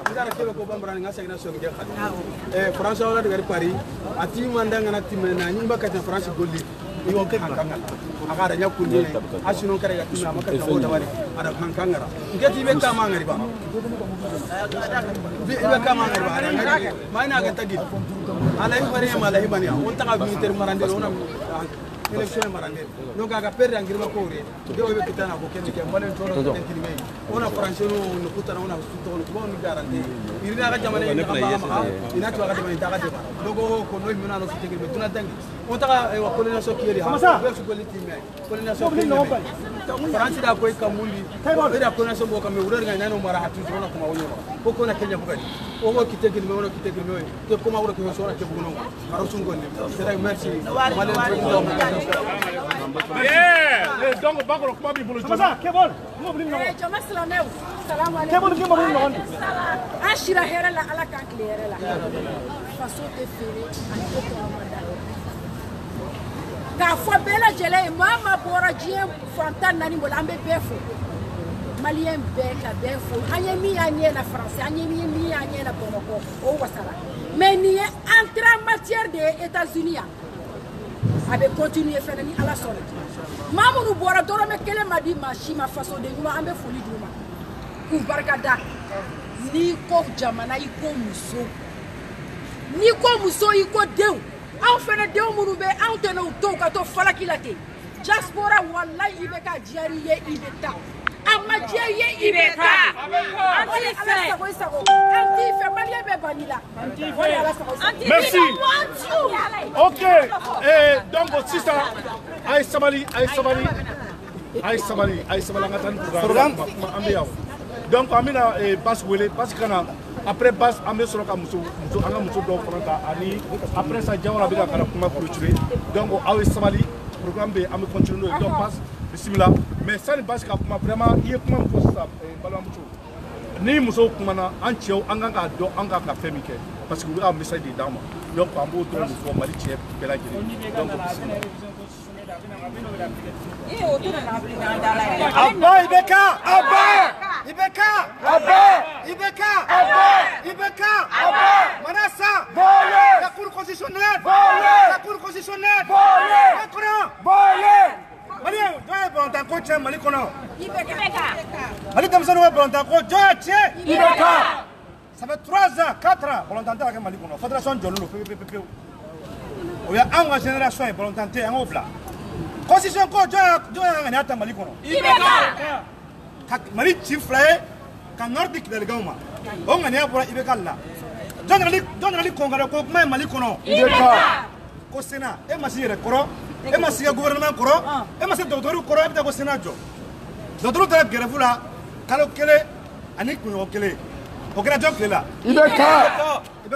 ndara kebe ko bambara nga segna so nge khadi France wala de Paris ati manda ngana timena nyimba kata France golli yo ke hankanga aga da nyakunde asino kare ga timna maka da boda bari ada hankanga ngeti be kama ngari ba be kama ngari ba mana ga tagi alai bari ma alai bani on ta ga militaire marande ona élection marande no ga perde angirba ko re de o be kitana ko kenni ke malen toro ko tentini me ona France no kutana ona to ko bon garanti irina ga jamane ina to ga jamane ta ga de dogo ko no mina no fitege be tuna dangi on ta wa ko na so kiri ha be su ko liti me ko na so kiri France da ko kamundi be da ko na so bo kam wuro ga nano mara hatu so na kuma wonyo ko na Kenya bugadi o go kitege me ono kitege me te ko ma wuro ko so na ke buno karo sun gonde c'est merci malen Yeah, donc bakoro kuma bi bolo jama. Kebol, mo blim no. Jama salamew. Salam alaikum. Kebol ki mo blim no. Ashira here la ala kan clear la. Faso te fere an ko amada. Ka fo bela jele mama bora jie frontal nani mo lambe befo. Malien be ka befo. Anye mi anye na français, anye mi anye na Bamako. O wasala. Mais ni entrée en matière des États-Unis. Avec continuer faire ni ala sɔrɔ mamu nu bɔra dɔrɔmɛ kelen ma di maa si ma faso de ɲuman an bɛ foli d'u ma k'u barikada n'i ko jamana i ko muso n'i ko muso i ko denw anw fana denw minnu bɛ anw tɛ n'u to ka to falaki la ten diaspora walayi i bɛ ka diyari ye i bɛ taa a ma diya ye i bɛ taa an t'i fɛ an t'i fɛ maliyɛn bɛ ban i la Merci. Ok. Donc sisan ay sabali ngatan program ambe yaw. Donc amina bas wele parce que na après bas ambe soro ka muso anga muso do fronta ani après ça jawra bi ka kana kuma clôturer. Donc aw sabali programme be ambe continuer donc bas bismillah mais ça ne passe ka kuma vraiment il est kuma ko ça balwa muso. Ni muso kuma na an cɛw an kan ka dɔn an kan ka fɛn min kɛ parce que u bɛ ka message de d'an ma donc an b'o dɔrɔn de fɔ Mali cɛ bɛɛ lajɛlen donc Abba Ibeka Abba Ibeka Abba Ibeka Abba Ibeka Abba Manassa volé la cour constitutionnelle volé la cour constitutionnelle volé volé Mali doit bon tant ko cɛ Mali kɔnɔ Ibeka Mali denmisɛnninw bɛ bon tant ko jɔn cɛ Ibeka ça fait 3 ans 4 ans bon tant tɛ ka kɛ Mali kɔnɔ fédération jɔlen don pepepepewu o ye anw ka génération ye bon tant tɛ an k'o bila constitution ko jɔn y'a ŋaniya ta Mali kɔnɔ Ibeka ka Mali ci 2 ye ka nord di Kidaligaw ma o ŋaniya bɔra Ibeka la jɔn nana kɔnkɔrɔ ko kuma ye Mali kɔnɔ Ibeka ko Sénat e ma s'i yɛrɛ kɔrɔ e ma s'i ka gouvernement kɔrɔ e ma se dɔgɔtɔrɔw kɔrɔ e bɛ taa ko Sénat jɔ dɔgɔtɔrɔw taara grève la kalo 1 ani kunɲɔgɔn 1 o kɛra jɔn tile la Ibeka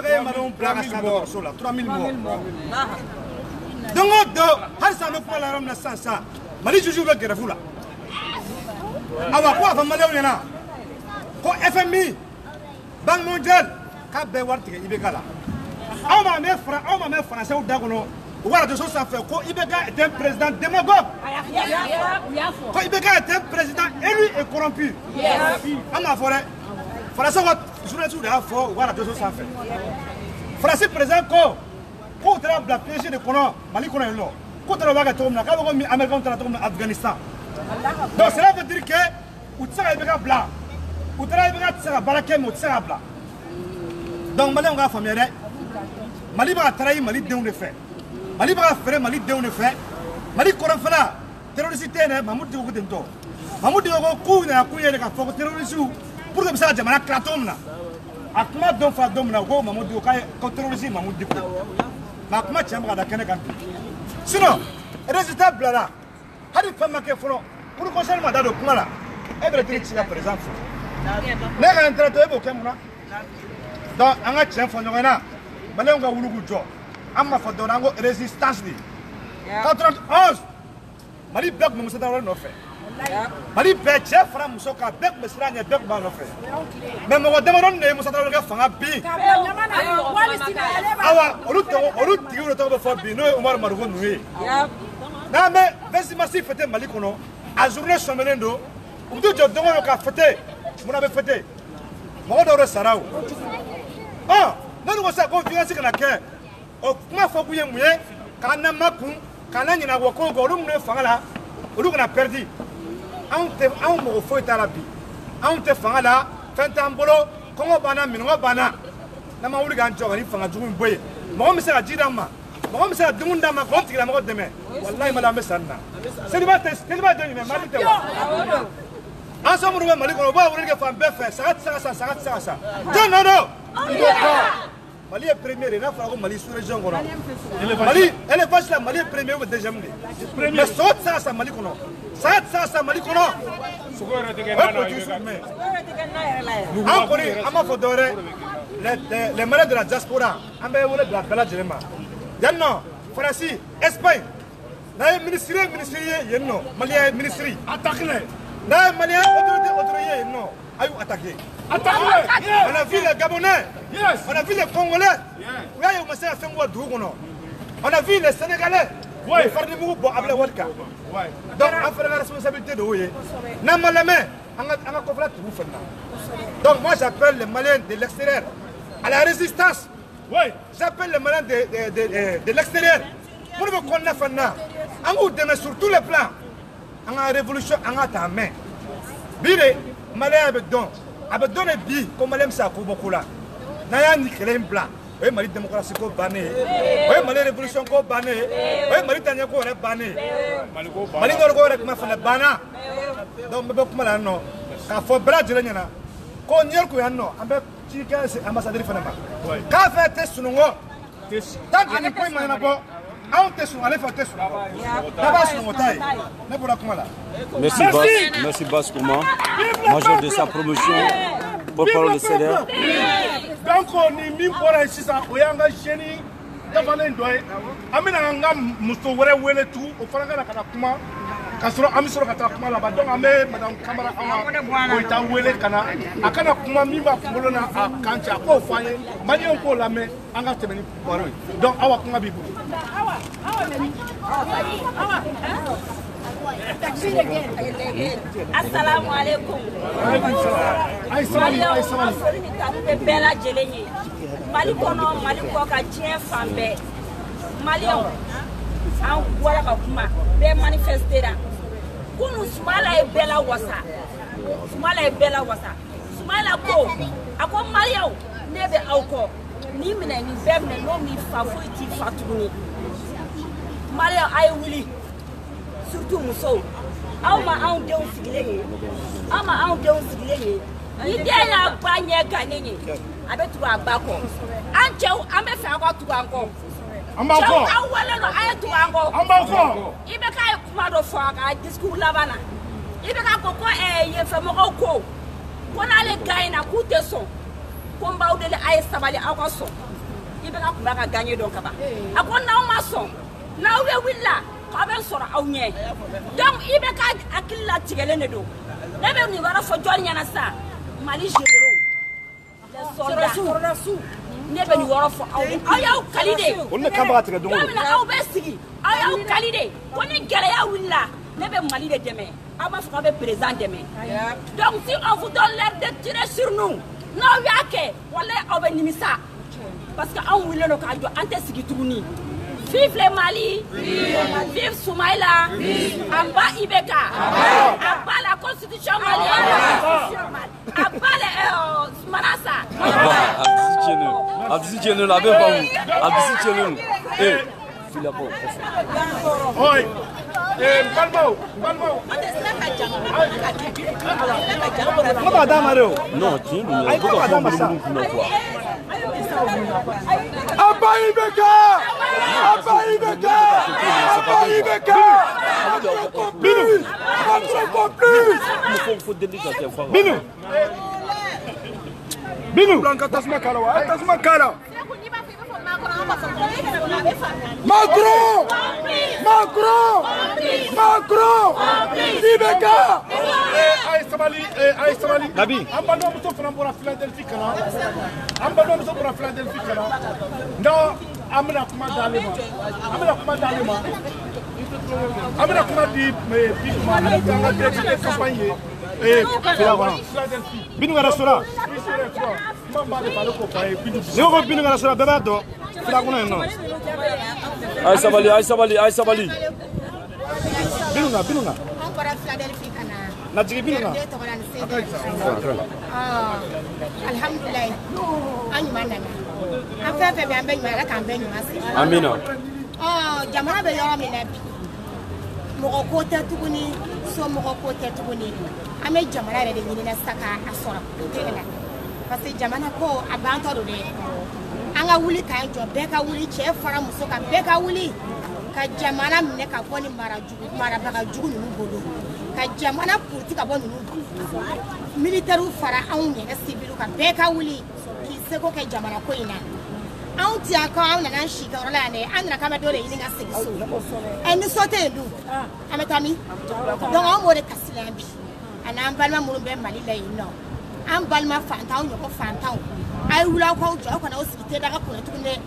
ye maliyɛnw bila ka san dɔgɔtɔrɔso la 3000 morts don o don hali sisan an bɛ kuma la yɔrɔ min na sisan Mali juges bɛ grève la awa ko a fɔ maliyɛnw ɲɛna ko FMI Banque mondiale k'a bɛɛ wari tigɛ Ibeka la aw ma mɛn français da kɔnɔ u ka radio sanfɛ ko Ibeka est un président démagogue ko Ibeka est un président élu et corrompu an m'a fɔ dɛ français ka journaliste de la foi, voilà, deux sans fait. Français présent, quoi? Quand on a la piège de Conan, Mali Conan est là. Quand on a la tombe, quand on a Américain de la tombe Afghanistan. Donc cela veut dire que, vous savez, il y a blanc. Vous savez, il y a balakem, vous savez, blanc. Donc, Mali, on a famille. Mali va trahi, Mali déon le fait. Mali va faire, Mali déon le fait. Mali Coran fait là. Terroriste, Mahmoud Diogo Dento. Mahmoud Diogo, coup, il y a un coup, il y a un coup, terroriste. Pour que ça, Jamana Klatom là. Akma don fa dom na go Mahmoud Diogo, quand terroriste, Mahmoud Diogo. Akma Tchambra da Kene Kanti. Sinon, résultat blala. Hadi femme qui est folo. Pour que ça, madame de Kumala. Everything is par exemple. N'est-ce pas traité au Kemuna? Donc, on a tiens Fonona. Malé on va Wulugu Jo. Amma Fodonango résistance. 91. Mali Bek Moussa no fait. Mali Bek chef Fram Moussa Bek Mesrania Bek Ban no fait. Mais mon demande de Moussa Tawara Fanga Bi. Awa, Orut Tigou de Togo for Bino, Omar Margon Nui. Non mais, vas-y massif fêté Mali Kono. À journée Somelendo, ou deux jobs de mon cas fêté. Mon avait fêté. Mon d'or Sarao. Ah, non, on s'est confié à la guerre. Au comment faut que vous ayez, quand on a Makou. Quand on a wako golum ne fangala, on a perdu. On me refait à la vie. On te fangala, fait un boulot, comment bana, minwa bana. Nama ouligan jogani fanga jugum boye. Moi, monsieur a dit dama. Moi, monsieur a demandé ma compte il a mort demain. Wallahi madame sanna. C'est le matin, c'est le matin, mais malite. Ensemble, Mali, on va ouvrir les femmes beffes, ça. Non. Mali est premier, il n'a pas Mali sur les gens. Mali, elle est vache là, Mali est premier ou deuxième. Mais saute ça, Mali Kono. Ça, Mali Kono. Encore, on va faire les malades de la diaspora. On va faire de la belle Djelema. Yanno, France, Espagne. N'a ministre, Yanno, Mali est ministre. Attaquez-les. N'a Mali autorité, non. Ayou attaqué. On a vu les Gabonais, on a vu les Congolais, on a vu les Sénégalais, donc on fait la responsabilité de Ouye. Donc moi j'appelle les Maliens de l'extérieur à la résistance. J'appelle les Maliens de l'extérieur pour que qu'on a fait sur tous les plans. On a une révolution en ta main. Bire, Malien avec don. Avec donné bi comme elle aime ça pour beaucoup là. N'ayant ni créé un plan. Oui, Mali démocratie ko bané. Oui, Mali révolution ko bané. Oui, Mali tanya ko re bané. Mali ngor ko rek ma fa bana. Donc me bokuma la non. Ka fo bra jere nyana. Ko nyer ko yan no. Ambe ci ka ambassadeur fa na ba. Ka fa test sungo. Tant que ni ko mana bo. Merci Baskouma, major de sa promotion, porte-parole de CDR. Donc on est mis pour ici ça, on est engagé ni devant les doigts. Amina anga musto wale wale tout, au franga la katakuma, kasoro amisoro katakuma la badong ame madame Kamara awa, oita wale kana, akana kuma mimba kumbolona a kancha ko faye, mani onko la me anga temeni baro. Donc awa kuma bibu. Assalamu alaikum. Bella Jeleni. Mali kono, Mali koka tien fambe. Malion. An wala ka kuma. Be manifestera. Kunu Sumala e bella wasa. Sumala e bella wasa. Sumala ko. Ako Malion. Nebe auko. Ni mine ni bemne no mi favorite fatuni. Malion ay wili. Surtout muso. Ama an denw sigilen ye. Ama an denw sigilen ye. Ni den y'a ba ɲɛ gannen ye. A bɛ tugu a ba kɔ. An cɛw an bɛ fɛ aw ka tugu an kɔ. An b'aw kɔ. Cɛw aw wele don a ye tugu an kɔ. An b'aw kɔ. I bɛ k'a ye kuma dɔ fɔ a ka discours laban na. I bɛ k'a fɔ ko yenfɛmɔgɔw ko n'ale gagne na k'u tɛ sɔn. Ko n b'aw deli a ye sabali aw ka sɔn. I bɛ ka kuma ka gagne dɔn ka ban. A ko n'aw ma sɔn n'aw bɛ wuli la. A bɛ sɔrɔ aw ɲɛ donc i bɛ ka hakili latigɛlen de don ne bɛ nin yɔrɔ fɔ jɔn ɲɛna sa Mali généraux les soldats ne bɛ nin yɔrɔ fɔ aw ye aw y'aw kali de don min na aw bɛ sigi aw y'aw kali de ko ni gɛlɛya wulila ne bɛ Mali de dɛmɛ aw b'a fɔ k'aw bɛ président dɛmɛ donc si on vous donne l'air de tirer sur nous Non, yake. Wale obe nimisa. Parce que on voulait le cadeau, ante sigitouni. Vive le Mali, vive Soumaïla, Amba Ibeka, Amba la constitution malienne, Amba les Manassa. Abdisi Tchenou, la belle femme. Abdisi Tchenou. Eh, il a bon. Oui. Balmao. Non, tu nous as Binu Blanca tasma kala wa tasma kala Macron Ibeka Aïe Sabali Nabi Ambano muso fana bora Philadelphie kana Ambano muso bora Philadelphie kana No amena kuma dalema amena kuma di bigma tanga de campagne Binu ga restaurant Ni ko binu ga restaurant beba do fila kuna no Aïe Sabali Binu ga Para Philadelphie kana na jigi binu ga Alhamdulillah anyu manana afefe be ambe nyuma ka ambe nyuma se Amina jamana be yo mi na bi mo ko ta tuguni so mo ko ta tuguni ame jamana re de nyini na saka asora tela parce que jamana ko abanto do de anga wuli kan jo be ka wuli che fara muso ka be ka wuli ka jamana mine ka boni mara baga jugu nu bolo ka jamana politique ka boni nu militaire fara anw yɛrɛ civil ka be ka wuli ki se ko ke jamana ko ina anw ti aka anw na shi ka rola ne an na kama dole yin ga sigi so en so te du ametami donc anw mo de kasilambi ana balma muru be mali la yin no an balma fanta anw ko fanta ai wula ko jo ko na o sigi te daga ko tukunde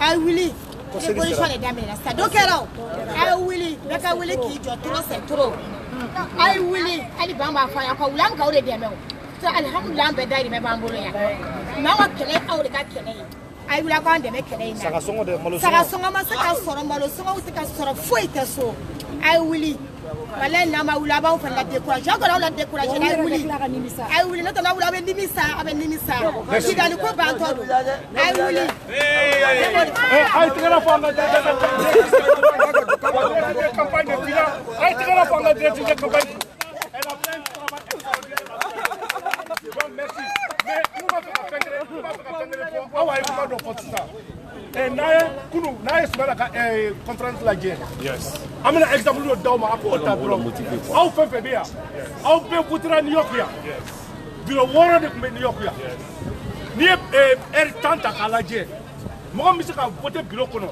ai wuli l'évolution est d'amener ça donc alors ai wuli be ka wuli ki jo trop c'est trop ai wuli ali bamba fa ya ko wulan ka o de deme so alhamdulillah be dari me bambolo ya na wa kele awre ka kele ai wula ko ande me kele ina saka songo de malo saka songo ma saka soro malo songo o saka soro foi te so ai wuli wala na ma wula ba o fa la décourager ko la décourager ai wuli no to na wula be nimisa ki dali ko ba to ai wuli ai tigara fa na campagne de Fila ai tigara fa na de campagne elle a plein de travail extraordinaire. Merci. Mais nous va faire ah ouais, il faut pas ça. Et nae kunu nae sumala ka conférence la guerre. Yes. Amena exemple do dawma ko ta bro. Aw fe be ya. Aw be butira New York ya. Yes. Biro woro de New York ya. Ni tanta kala guerre. Mo mi se ka voter bureau kono.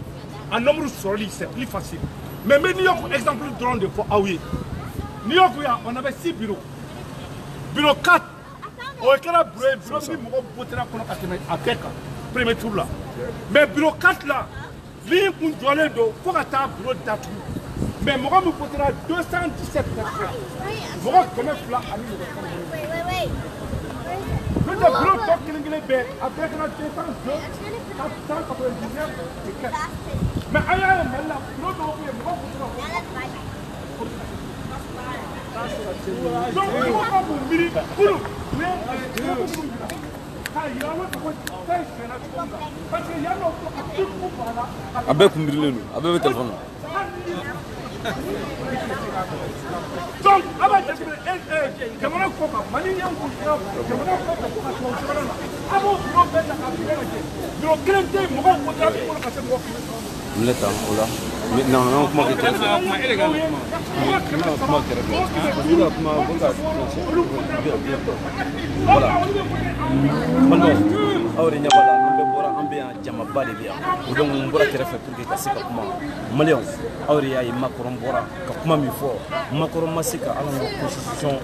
En nombre soli c'est plus facile. Mais New York exemple drone de pour awi. New York on avait 6 bureaux. Bureau 4. O kera bureau bi mo botera kono ka teme apeka premier tour là. Mais bureau 4 là, ligne pour donner do faut attendre bureau d'atu. Mais moi me botera 217 personnes. Moi comme fla ami le. Le bureau top qui l'ingé be après que na 499 et 4. Mais aya mala bureau do be mo botera. Donc on va vous miri pour Abe kumbirilenu, abe be telephone. Donc, aba jamana ko ka mali yan ko jamana ko ka abo no be ta ka biro krente mo ko ta ko ka se mo Leta ola. Non, comment que tu fais? Voilà. Awre nyabala ambe bora ambe ya jama bale bia. Donc mbora kerefe pour que kasika kuma. Malion. Awre ya Macron bora ka kuma mi fo. Macron masika ala constitution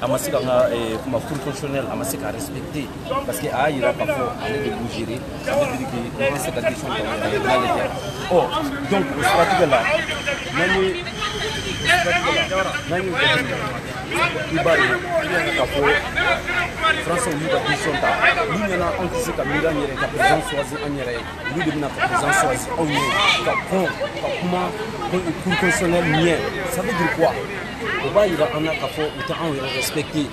amasika nga kuma cour constitutionnelle amasika respecter parce que a ira ka fo ale de bouger avec dit que c'est la question de la oh donc stratégie là nani Ibari, France ou Liga Bishonta, l'Union anti ka mira nyere ka président choisi anyere, lui de na président choisi on est ka prend comment pour constitutionnel mien. Ça veut dire quoi? Oba ira on a ka fo uta on respecter.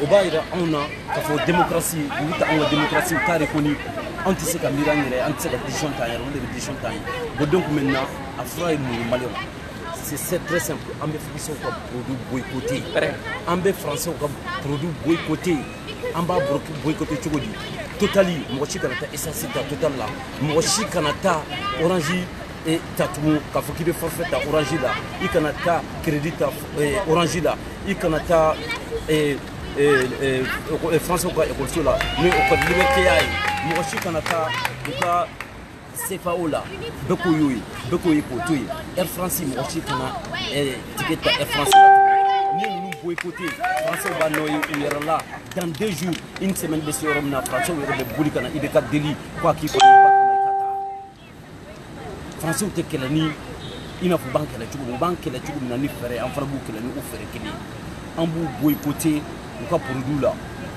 Oba ira on a ka fo démocratie, uta on démocratie ta reconnu anti ka mira nyere, anti ka Bishonta nyere, on de Bishonta. Donc maintenant afra et Malion. C'est très simple. En Français, on va produit boycotté. En Français, on va produit boycotté. En bas, boycotté, tu dis. Totali, moi, je suis essentiel, total là. Moi, je suis Canada, Orange et Tatou, Kafoki de forfait à Orange là. Il Canada, crédit à Orange là. Il Canada, Français, on va école là. Mais on va liberté. Moi, je suis Canada, c'est pas là, beaucoup de Air France, moi aussi, ticket Air France. Nous boycotter, Français va nous là. Dans 2 jours, une semaine de ce Rome, Français va bouliquer, il est délit, quoi qu'il faut. Français, tu es quel année, il n'a pas banque, la tube n'a ni fait, en frabou que la nous offre qu'il est. En bout boycotter, nous avons produit là,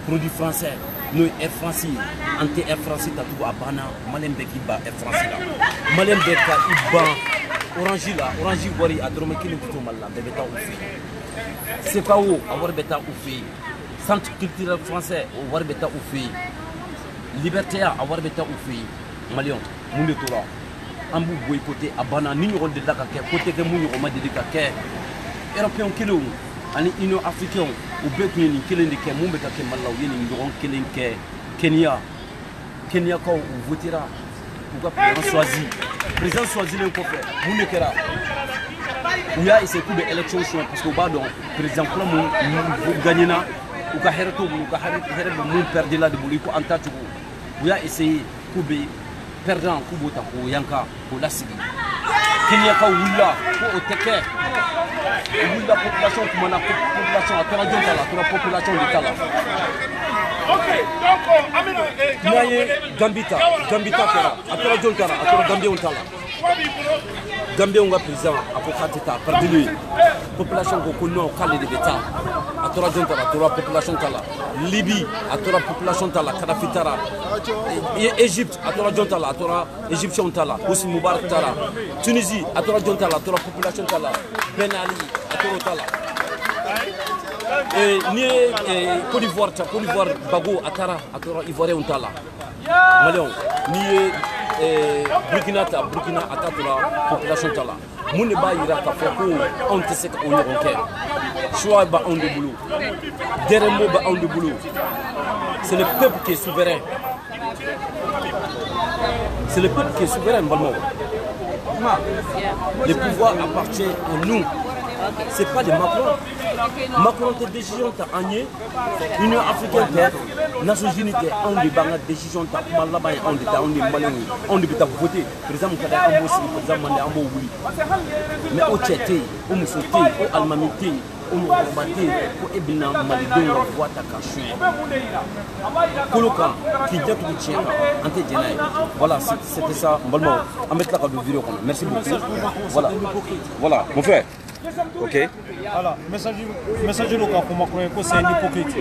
produit français. Nous, Air France, anti-Air France, tu as tout à Bana, Malembeki ba Air France là. Malembeka, Iba, Orange là, Orange Wari, à Dromeki, le tout mal là, Beta Oufi. C'est pas où, avoir Beta Oufi. Centre culturel français, avoir Beta Oufi. Liberté, avoir Beta Oufi. Malion, Mouletora. Ambou boycotté à Bana, Nino de Daka, côté que Mouno Roma de Daka, Européen Kilo. Ani Union africaine ou bien ni kelen de Kemumbe ka Kemala ou ni ndoron kelen ke Kenya ko ou votera ou ka président choisi le coffre vous ne kera ou ya ese coup de élection parce que ba don président ko mu gagner na ou ka herto ou ka herbe mu perdre la de boli ko antatu ou ya ese coup be perdant coup bota ko yanka ko la sigi Kenya ka wula ko oteke la population qui m'a la population à la population de Tala. Ok, donc, Naye Gambita Kera, à la John Tala, à la Gambia Tala. Gambia on va président à Pokatita, par de lui. Population qu'on connaît au Calais de Beta, à la John Tala, à la population Tala. Libye, à la population Tala, Kadhafi Tala. Égypte, à la John Tala, à la Égyptien Tala, aussi Moubarak Tala. Tunisie, à la John Tala, à la population Tala. Ben Ali, à Torotala. Et ni Côte d'Ivoire, Bago, Atara, Atora Ivoirien Tala. Malion, ni Burkina, Atatora, population Tala. Mouneba ira Kafoko, on te sait qu'on est en choix ba on de boulot. Deremo ba on de boulot. C'est le peuple qui est souverain. C'est le peuple qui est souverain, Balmo. Le pouvoir appartient à nous. C'est pas de Macron. Macron a décision de Agné, l'Union africaine, Nations Unies, on a décision de là-bas, on est malin, on est voté. Par exemple, on a un mais au Tchété, au Moussoté, au Almamité, au Moubaté, au Ebina, Malidon, au Ouattakachu. Koloka, qui dit tout tient, voilà, c'était ça. On va mettre la vidéo. Merci beaucoup. Voilà, mon frère. Ok. Voilà, message de Lucas pour Macron, c'est un hypocrite.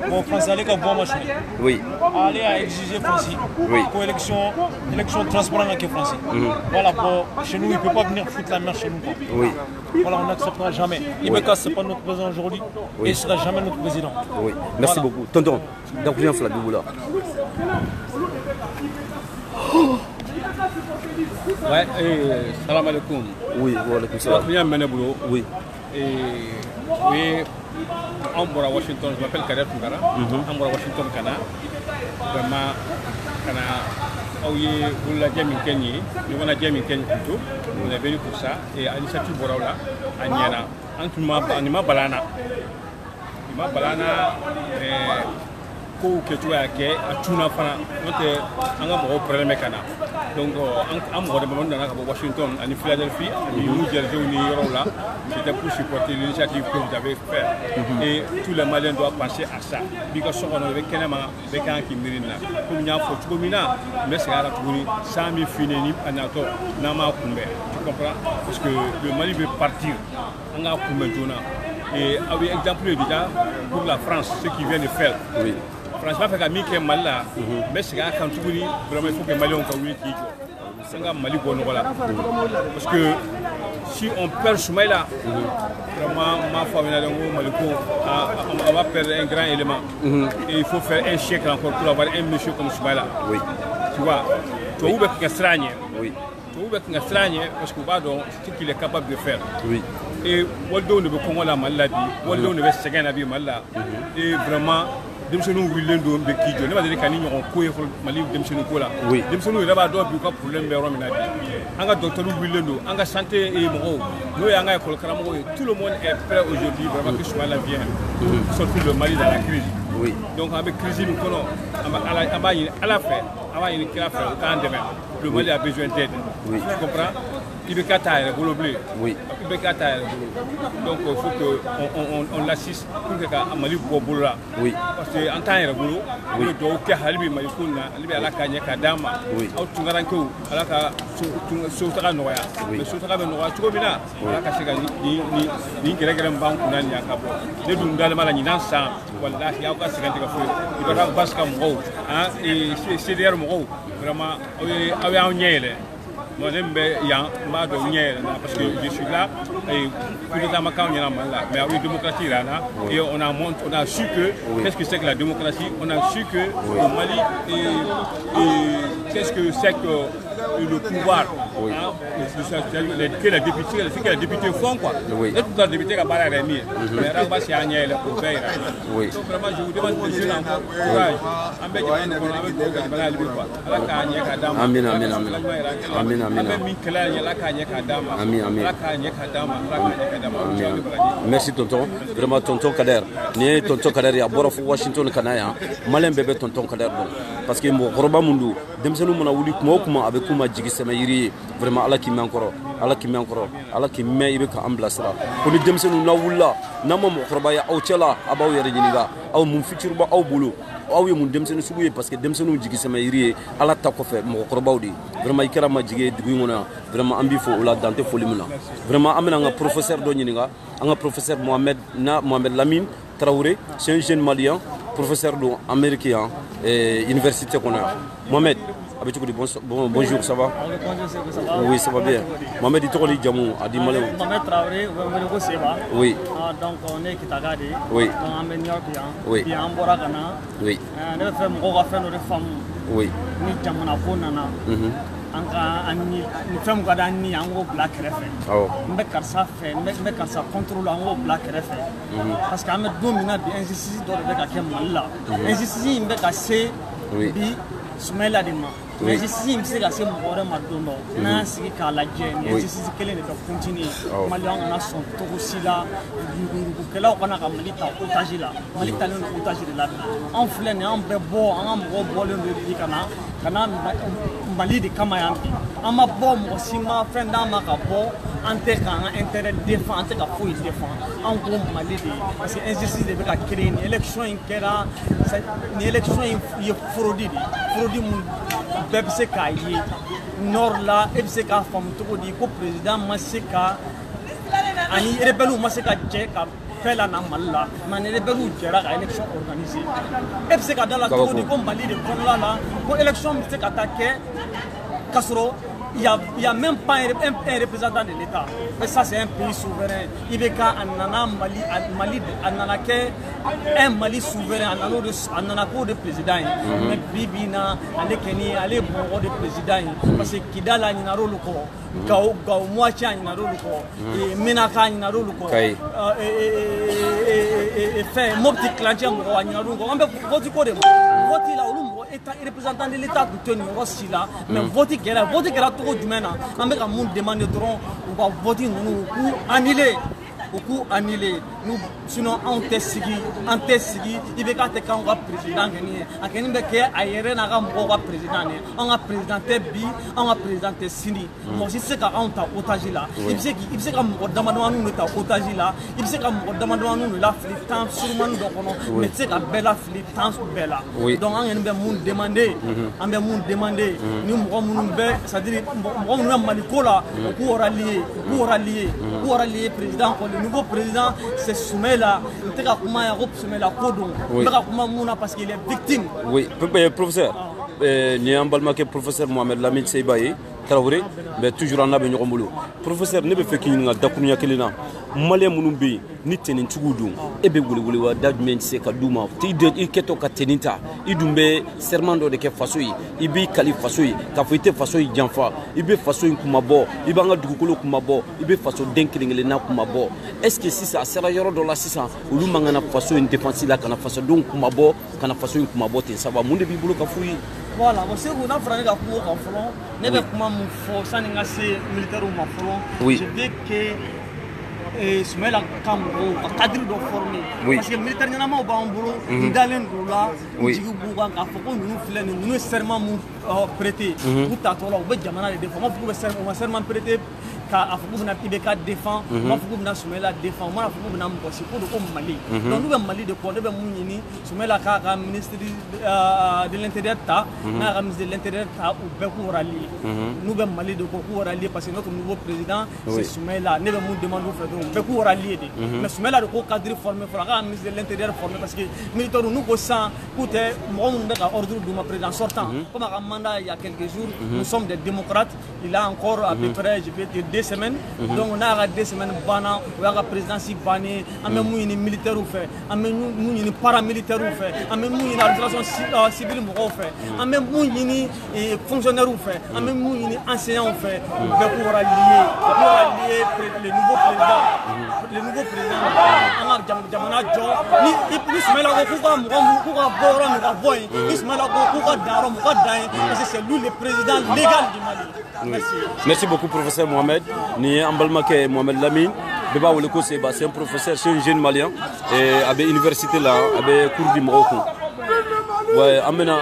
Bon, France, allez qu'à voir machin. Oui. Allez à exiger France. Oui. Pour élection transparente avec France. Voilà, pour chez nous, il ne peut pas venir foutre la merde chez nous. Oui. Voilà, on n'acceptera jamais. Ibeka, ce n'est pas notre président aujourd'hui et il ne sera jamais notre président. Oui. Merci beaucoup. Tonton, donc viens faire la double là. Ouais, salam alaikum. Oui, wa alaikum salam. Bien mené boulot. Oui. Et oui, en Bora Washington, je m'appelle Kader Tougara. En Bora Washington, Kana. Vraiment, Kana. Oui, vous l'avez dit, Kenya. Nous on a dit Kenya plutôt. On est venu pour ça. Et à l'initiative Bora là, à Niana. En tout cas, Nima Balana. Nima Balana. Ko ke tu ya ke atuna fana note anga mo problème kana donc am mo de mon na Washington en Philadelphie ni New Jersey ni Eurola c'était pour supporter l'initiative que vous avez fait et tous les Maliens doivent penser à ça because on avec kenema avec un qui mirina comme nya fo tu komina mais c'est ara tuni sami fineni anato nama kumbe tu comprends parce que le Mali veut partir anga kumbe jona Et avec exemple déjà pour la France, ce qu'ils viennent de faire. Oui. Franchement, fait qu'ami qui est mal là, mais c'est quand tu dis vraiment il faut que les Maliens soient oui qui jouent. C'est un Mali bon voilà. Parce que si on perd Soumaïla, vraiment ma famille on va perdre un grand élément. Et il faut faire un siècle encore pour avoir un monsieur comme Soumaïla. Oui. Tu vois, tu vois où est-ce qu'il est oui. Tu vois où est-ce qu'il est parce que ce qu'il est capable de faire. Oui. Et Waldo ne veut pas la maladie, Waldo ne veut pas la maladie. Et vraiment, nous voulons de qui je ne vais pas dire qu'on a un coin Mali de là. Oui. Nous avons un problème de Rome. On a docteur Willendo, on a santé et Moro. Nous avons un école tout le monde est prêt aujourd'hui vraiment que Soumaïla vienne sortir le Mali dans la crise. Oui. Donc avec la crise, nous connaissons à la fin, avant une crise, le Mali a besoin d'aide. Oui. Tu comprends? Il veut qu'à taille, oui. Il veut qu'à taille. Donc il faut qu'on l'assiste pour que Mali boule là. Oui. Parce qu'en temps il boulot, il doit qu'il Halibi Malikouna, il à la Kanye Kadama, au Tungaranko, à la Sotara Noya. Mais Sotara Noya, tu vois bien, la Kashika ni Gregory Bank Nania Cabo. Les Dundalama Nansa, voilà, il y a aucun second de feu. Il va avoir Bascam Road, et c'est derrière Moro, vraiment, avec un niel. Moi j'aime bien parce que je suis là et mais avec la démocratie là et on a su que qu'est-ce que c'est que la démocratie, on a su que au Mali et qu'est-ce que c'est que le pouvoir que la députée, ce que les députés font quoi. Et tout le député qui a parlé à Rémi, mais Rabat c'est Agnès pour faire. Donc vraiment je vous demande de jouer encore courage. Amen amen amen. Amen. Merci tonton, vraiment tonton Kader. Ni tonton Kader ya bora fu Washington kanaya. Malem bébé tonton Kader bon. Parce que mo roba mundu demsenu mona wuli kuma avec kuma jigi sama yiri vraiment ala ki me encore ala ki me ibe ka amblasra ko ni demsenu na wulla na mo roba ya aw cela abaw yare jiniga aw mun futur ba aw bulu aw ye mun demsenu suguye parce que demsenu jigi sama yiri ala ta ko fe mo roba di vraiment ikara ma jigi digu ngona vraiment ambi fo la dante folimuna vraiment amena nga professeur do ñiniga nga professeur Mohamed Lamine Traoré c'est un jeune malien professeur américain et université qu'on a Mohamed bonjour, ça va? Oui, ça va bien. Mohamed Itoroli Djamou, a dit Malé. Mohamed Traoré, oui. Donc on est Kitagade. Oui. On est New York. Oui. Puis en Borakana. Oui. On a fait nos femmes. Oui. Ni Djamana Fonana. Ni femme Gadani, en haut black refait. Oh. Mais car ça fait, mais car ça contrôle en haut black refait. Parce qu'à mettre 2 minutes, insiste dans le bec à Kemala. Insiste, il me casse. Oui. Soumaïla de moi. Mais ici, il me semble que c'est mon Madono. Nancy Kalajé, et ici, quel est le continuer. Malian, on a son tour aussi là. Que là, on a un Malita otage là. Malita non otage là. En flène, en bebo, en gros bol de Dicana. Kana Mali de Kamayampi. En ma bombe aussi, ma fin dans ma capot. En terrain, intérêt défend, en terrain, fouille défend. En gros, Mali de. Parce que l'injustice de la créer une élection, une élection, il est fraudé. Fraudé, bɛɛ bɛ se k'a ye nord la e bɛ se k'a faamu cogo di ko président ma se ka ani rebelles ma se ka jɛ ka fɛn la na Mali la mais ni rebelles jɛra ka élection organiser e bɛ se ka da la cogo di ko Mali de kɔnɔna la ko élection bɛ se ka taa kɛ k'a sɔrɔ il y a même pas un représentant de l'État. Mais ça c'est un pays souverain. Il y a Mali, un Mali souverain, un de président. Mais Bibina, ale Kenya, ale bon de président. Parce que Kidala ni na rolo ko, Gao Mwacha ni na rolo ko, Menaka ni na rolo ko, fait Mopti Clanché ni na rolo ko. On peut voter quoi de voter là où État représentant de l'État de tenir aussi là, mais voter qui est trop du maintenant. On va demander on va voter nous ou annuler. Beaucoup annulé. Nous, sinon, on teste, il veut que quand on va président gagner, à quel moment ailleurs on va président, on a présenté Bi, on a présenté Sini. Moi, si c'est quand on t'a otage là, il sait qu'on demande nous t'a otage là, il sait qu'on demande nous la flitant sûrement nous mais c'est la belle flitant belle. Donc on a un demander, nous c'est-à-dire on a Malikola pour rallier président nouveau président, c'est Soumaïla. Parce qu'il est victime. Oui, professeur. Professeur Mohamed Lamine Seybaye. Traoré, mais toujours en abîme au boulot. Professeur, ne peut faire qu'il n'y a d'Akunia Kelina. Malais Mounoubi, ni tenin Tchoudou, Ebe Wouliwa, Dadmen Seka Douma, Tidé Keto Katenita, Idumbe, Sermando de Kefasui, Ibi Kali Fasui, Kafite Fasui Janfa, Ibe Fasui Kumabo, Ibanga Dukulu Kumabo, Ibe Faso Denkeling Lena Kumabo. Est-ce que si ça sera Yoro de la 600, ou Lumangana Faso une défensive là, Kana Faso donc Kumabo, Kana Faso une Kumabo, ça va, Moundi Bibulu Kafoui. Voilà, vous savez, vous avez fait un cours en front, vous avez fait un militaire au front. Je veux que Soumaïla Kambo, un cadre de formé. Parce que le militaire n'a pas de boulot, il a un doula, il a un boulot, nous serment prêté. Vous t'attendez, vous êtes jamais des défense, vous serment prêté. Ibeka défend, moi faut Soumaïla défend, moi faut Mbossi pour le Mali. Donc nous sommes Mali de quoi, nous sommes Mounini, Soumaïla ka ministre de l'Intérieur ta, na ministre de l'Intérieur ta ou Bekou rallié. Nous sommes Mali de quoi rallié parce que notre nouveau président c'est Soumaïla. Nous devons demander au frère Bekou rallié. Mais Soumaïla de quoi cadre formé, faudra ministre de l'Intérieur formé parce que militaire nous consent, écoutez, moi on a ordre de ma président sortant. Comme un mandat il y a quelques jours, nous sommes des démocrates. Il a encore à peu près, je vais dire 2 semaines. Donc on a 2 semaines bana, on a la présidence banée, on a même militaire ou fait, on a même paramilitaire ou fait, on a même l'administration civile ou fait, on a même fonctionnaire ou fait, on a même enseignant ou fait. On va lier le nouveau président, on a Jamana Joe, ni plus mais là c'est lui le président légal du Mali. Merci beaucoup professeur Mohamed. Ni Ambalmake Mohamed Lamine. C'est un professeur, c'est un jeune malien et à l'université là, à cours du Maroc. Ouais, amena.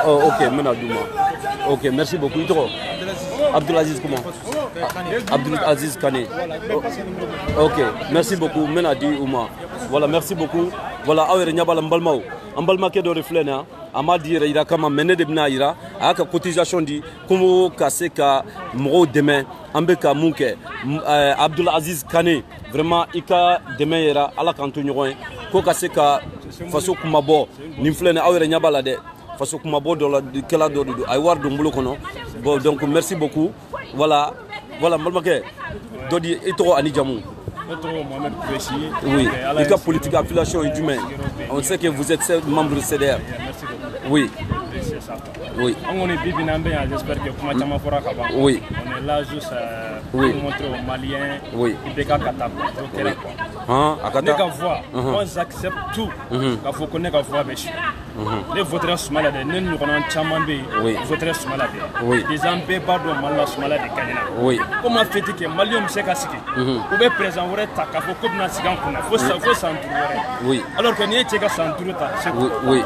Oh, ok, mena Douma. Ok, merci beaucoup. Abdelaziz comment? Abdelaziz Kane. Ok, merci beaucoup. Mena di Ouma. Voilà, merci beaucoup. Voilà, Awer Nyabal Ambalmao. Ambalmake de reflène. Amadi ira kama mené de bnaira aka cotisation di comme casser ka mro demain ambeka munke Abdul Aziz Kane vraiment ika demain ira ala kanto nyoy ko casser ka faso kumabo nimflene awere nyabala de faso kumabo do la kala do ay war do mbulo kono bon donc merci beaucoup voilà malmake dodi itoro ani jamu Mohamed Kouressi. Oui, il y a politique affiliation et humaine. On sait que vous êtes membre de CDR. Oui. Oui. On est Bibinambé, j'espère que comment tu fera Kaba. Oui. On est là juste pour montrer aux Maliens. Oui. Il y a Kataba. Moi j'accepte tout. Il faut connaître la voix. Les voter Soumala de nous avons Chamambé. Voter Soumala de. Les Ambé Bardo Mala Soumala de Kanyana. Oui. Comment fait-il que Malium Sekasiki ou bien présent aurait Takafo comme Nasigan Kuna. Faut s'entourer. Oui. Alors que n'y a pas s'entourer. Oui.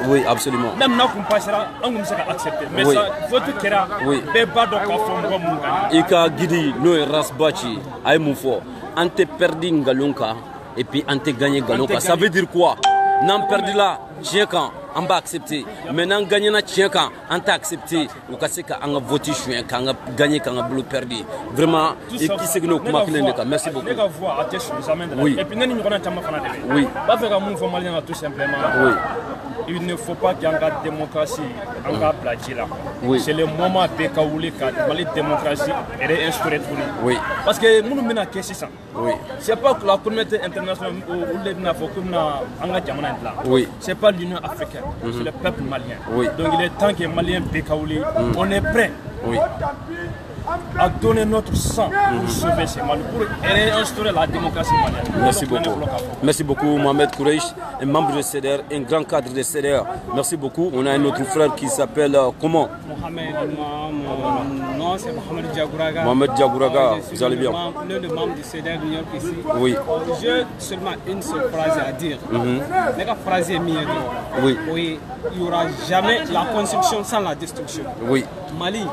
Oui, absolument. Même nous on passera, on nous a accepté. Mais ça, votre kera, beba donc à fond comme nous. Ika Gidi, nous Rasbachi, Aïmoufo, ante perdu Galonka et puis ante gagné Galonka. Ça veut dire quoi? N'en perdu là, tiens quand, on va accepter. Maintenant gagné na tiens quand, on t'a accepté. Ou qu'à ce qu'on a voté chien, qu'on a gagné, qu'on a bleu perdu. Vraiment, et qui c'est que nous comment merci beaucoup. Oui. Et puis nous on a tellement fait. Oui. Pas faire un mouvement malien tout simplement. Oui. Il ne faut pas qu'il y ait une démocratie en cas plagié là. Oui. C'est le moment de Kaouli quand la démocratie est instaurée pour lui. Oui. Parce que nous nous menons qu'est-ce ça. Oui. C'est pas la communauté internationale ou les nafos comme là. Oui. C'est pas l'Union africaine, c'est le peuple malien. Oui. Donc il est temps que les Maliens Kaouli, on est prêt. Oui. À donner notre sang pour sauver ces Mali, pour réinstaurer la démocratie malienne. Merci beaucoup. Merci beaucoup Mohamed Koureish, un membre de CDR, un grand cadre de CDR. Merci beaucoup. On a un autre frère qui s'appelle comment? Mohamed, mon nom c'est Mohamed Diagouraga. Mohamed Diagouraga, vous allez bien? Le membre du CDR New York ici. Oui. J'ai seulement une seule phrase à dire. La phrase est mise. Oui. Oui. Il n'y aura jamais la construction sans la destruction. Oui. Mali,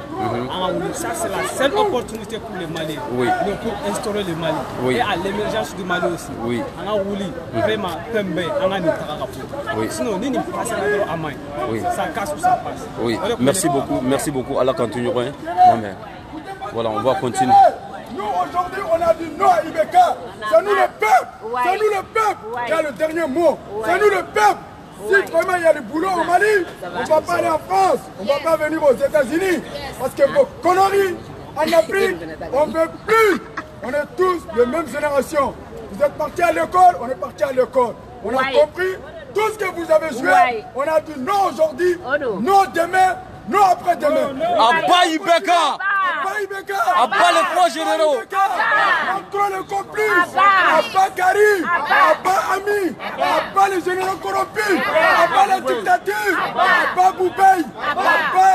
ça c'est la seule opportunité pour le Mali, pour instaurer le Mali et à l'émergence du Mali aussi. Oui. Vraiment, sinon, nous ne passons pas à main. Ça casse ou ça passe. Oui. Merci beaucoup. Merci beaucoup. Allah continue. Voilà, on va continuer. Nous, aujourd'hui, on a dit non à Ibeka. C'est nous le peuple. C'est nous le peuple qui a le dernier mot. C'est nous le peuple. Si vraiment il y a du boulot au Mali, on ne va pas aller en France. On ne va pas venir aux États-Unis. Parce que vos conneries en Afrique, on ne veut plus. On est tous de même génération. Vous êtes partis à l'école, on est partis à l'école. On a compris tout ce que vous avez joué. On a dit non aujourd'hui, non demain, non après-demain. Abba Ibeka. Abba les trois généraux. Entre les complices. Abba Karim. Abba Ami. Abba les généraux corrompus. Abba la dictature. Abba Boubey. Abba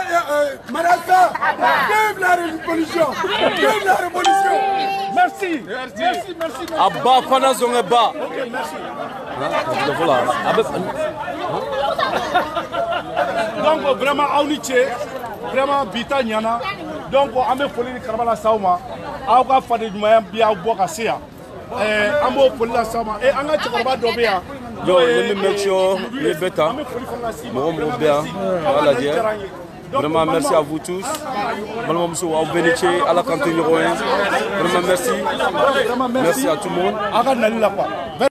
Marassa. Vive la révolution. Vive la révolution. Merci. Abba Fana Zongeba. Donc vraiment Auniché, vraiment Bita Nyana. Donc on a fait le Karabala Sauma. On a fait du moyen bien au Bokasia. On a fait la Sauma. Et on a fait le Dobia. Yo, le Mexio, le Beta. Bon, bien. Voilà, dire. Vraiment merci à vous tous. Vraiment monsieur au Béniché, à la cantine Rouen. Vraiment merci. Merci à tout le monde.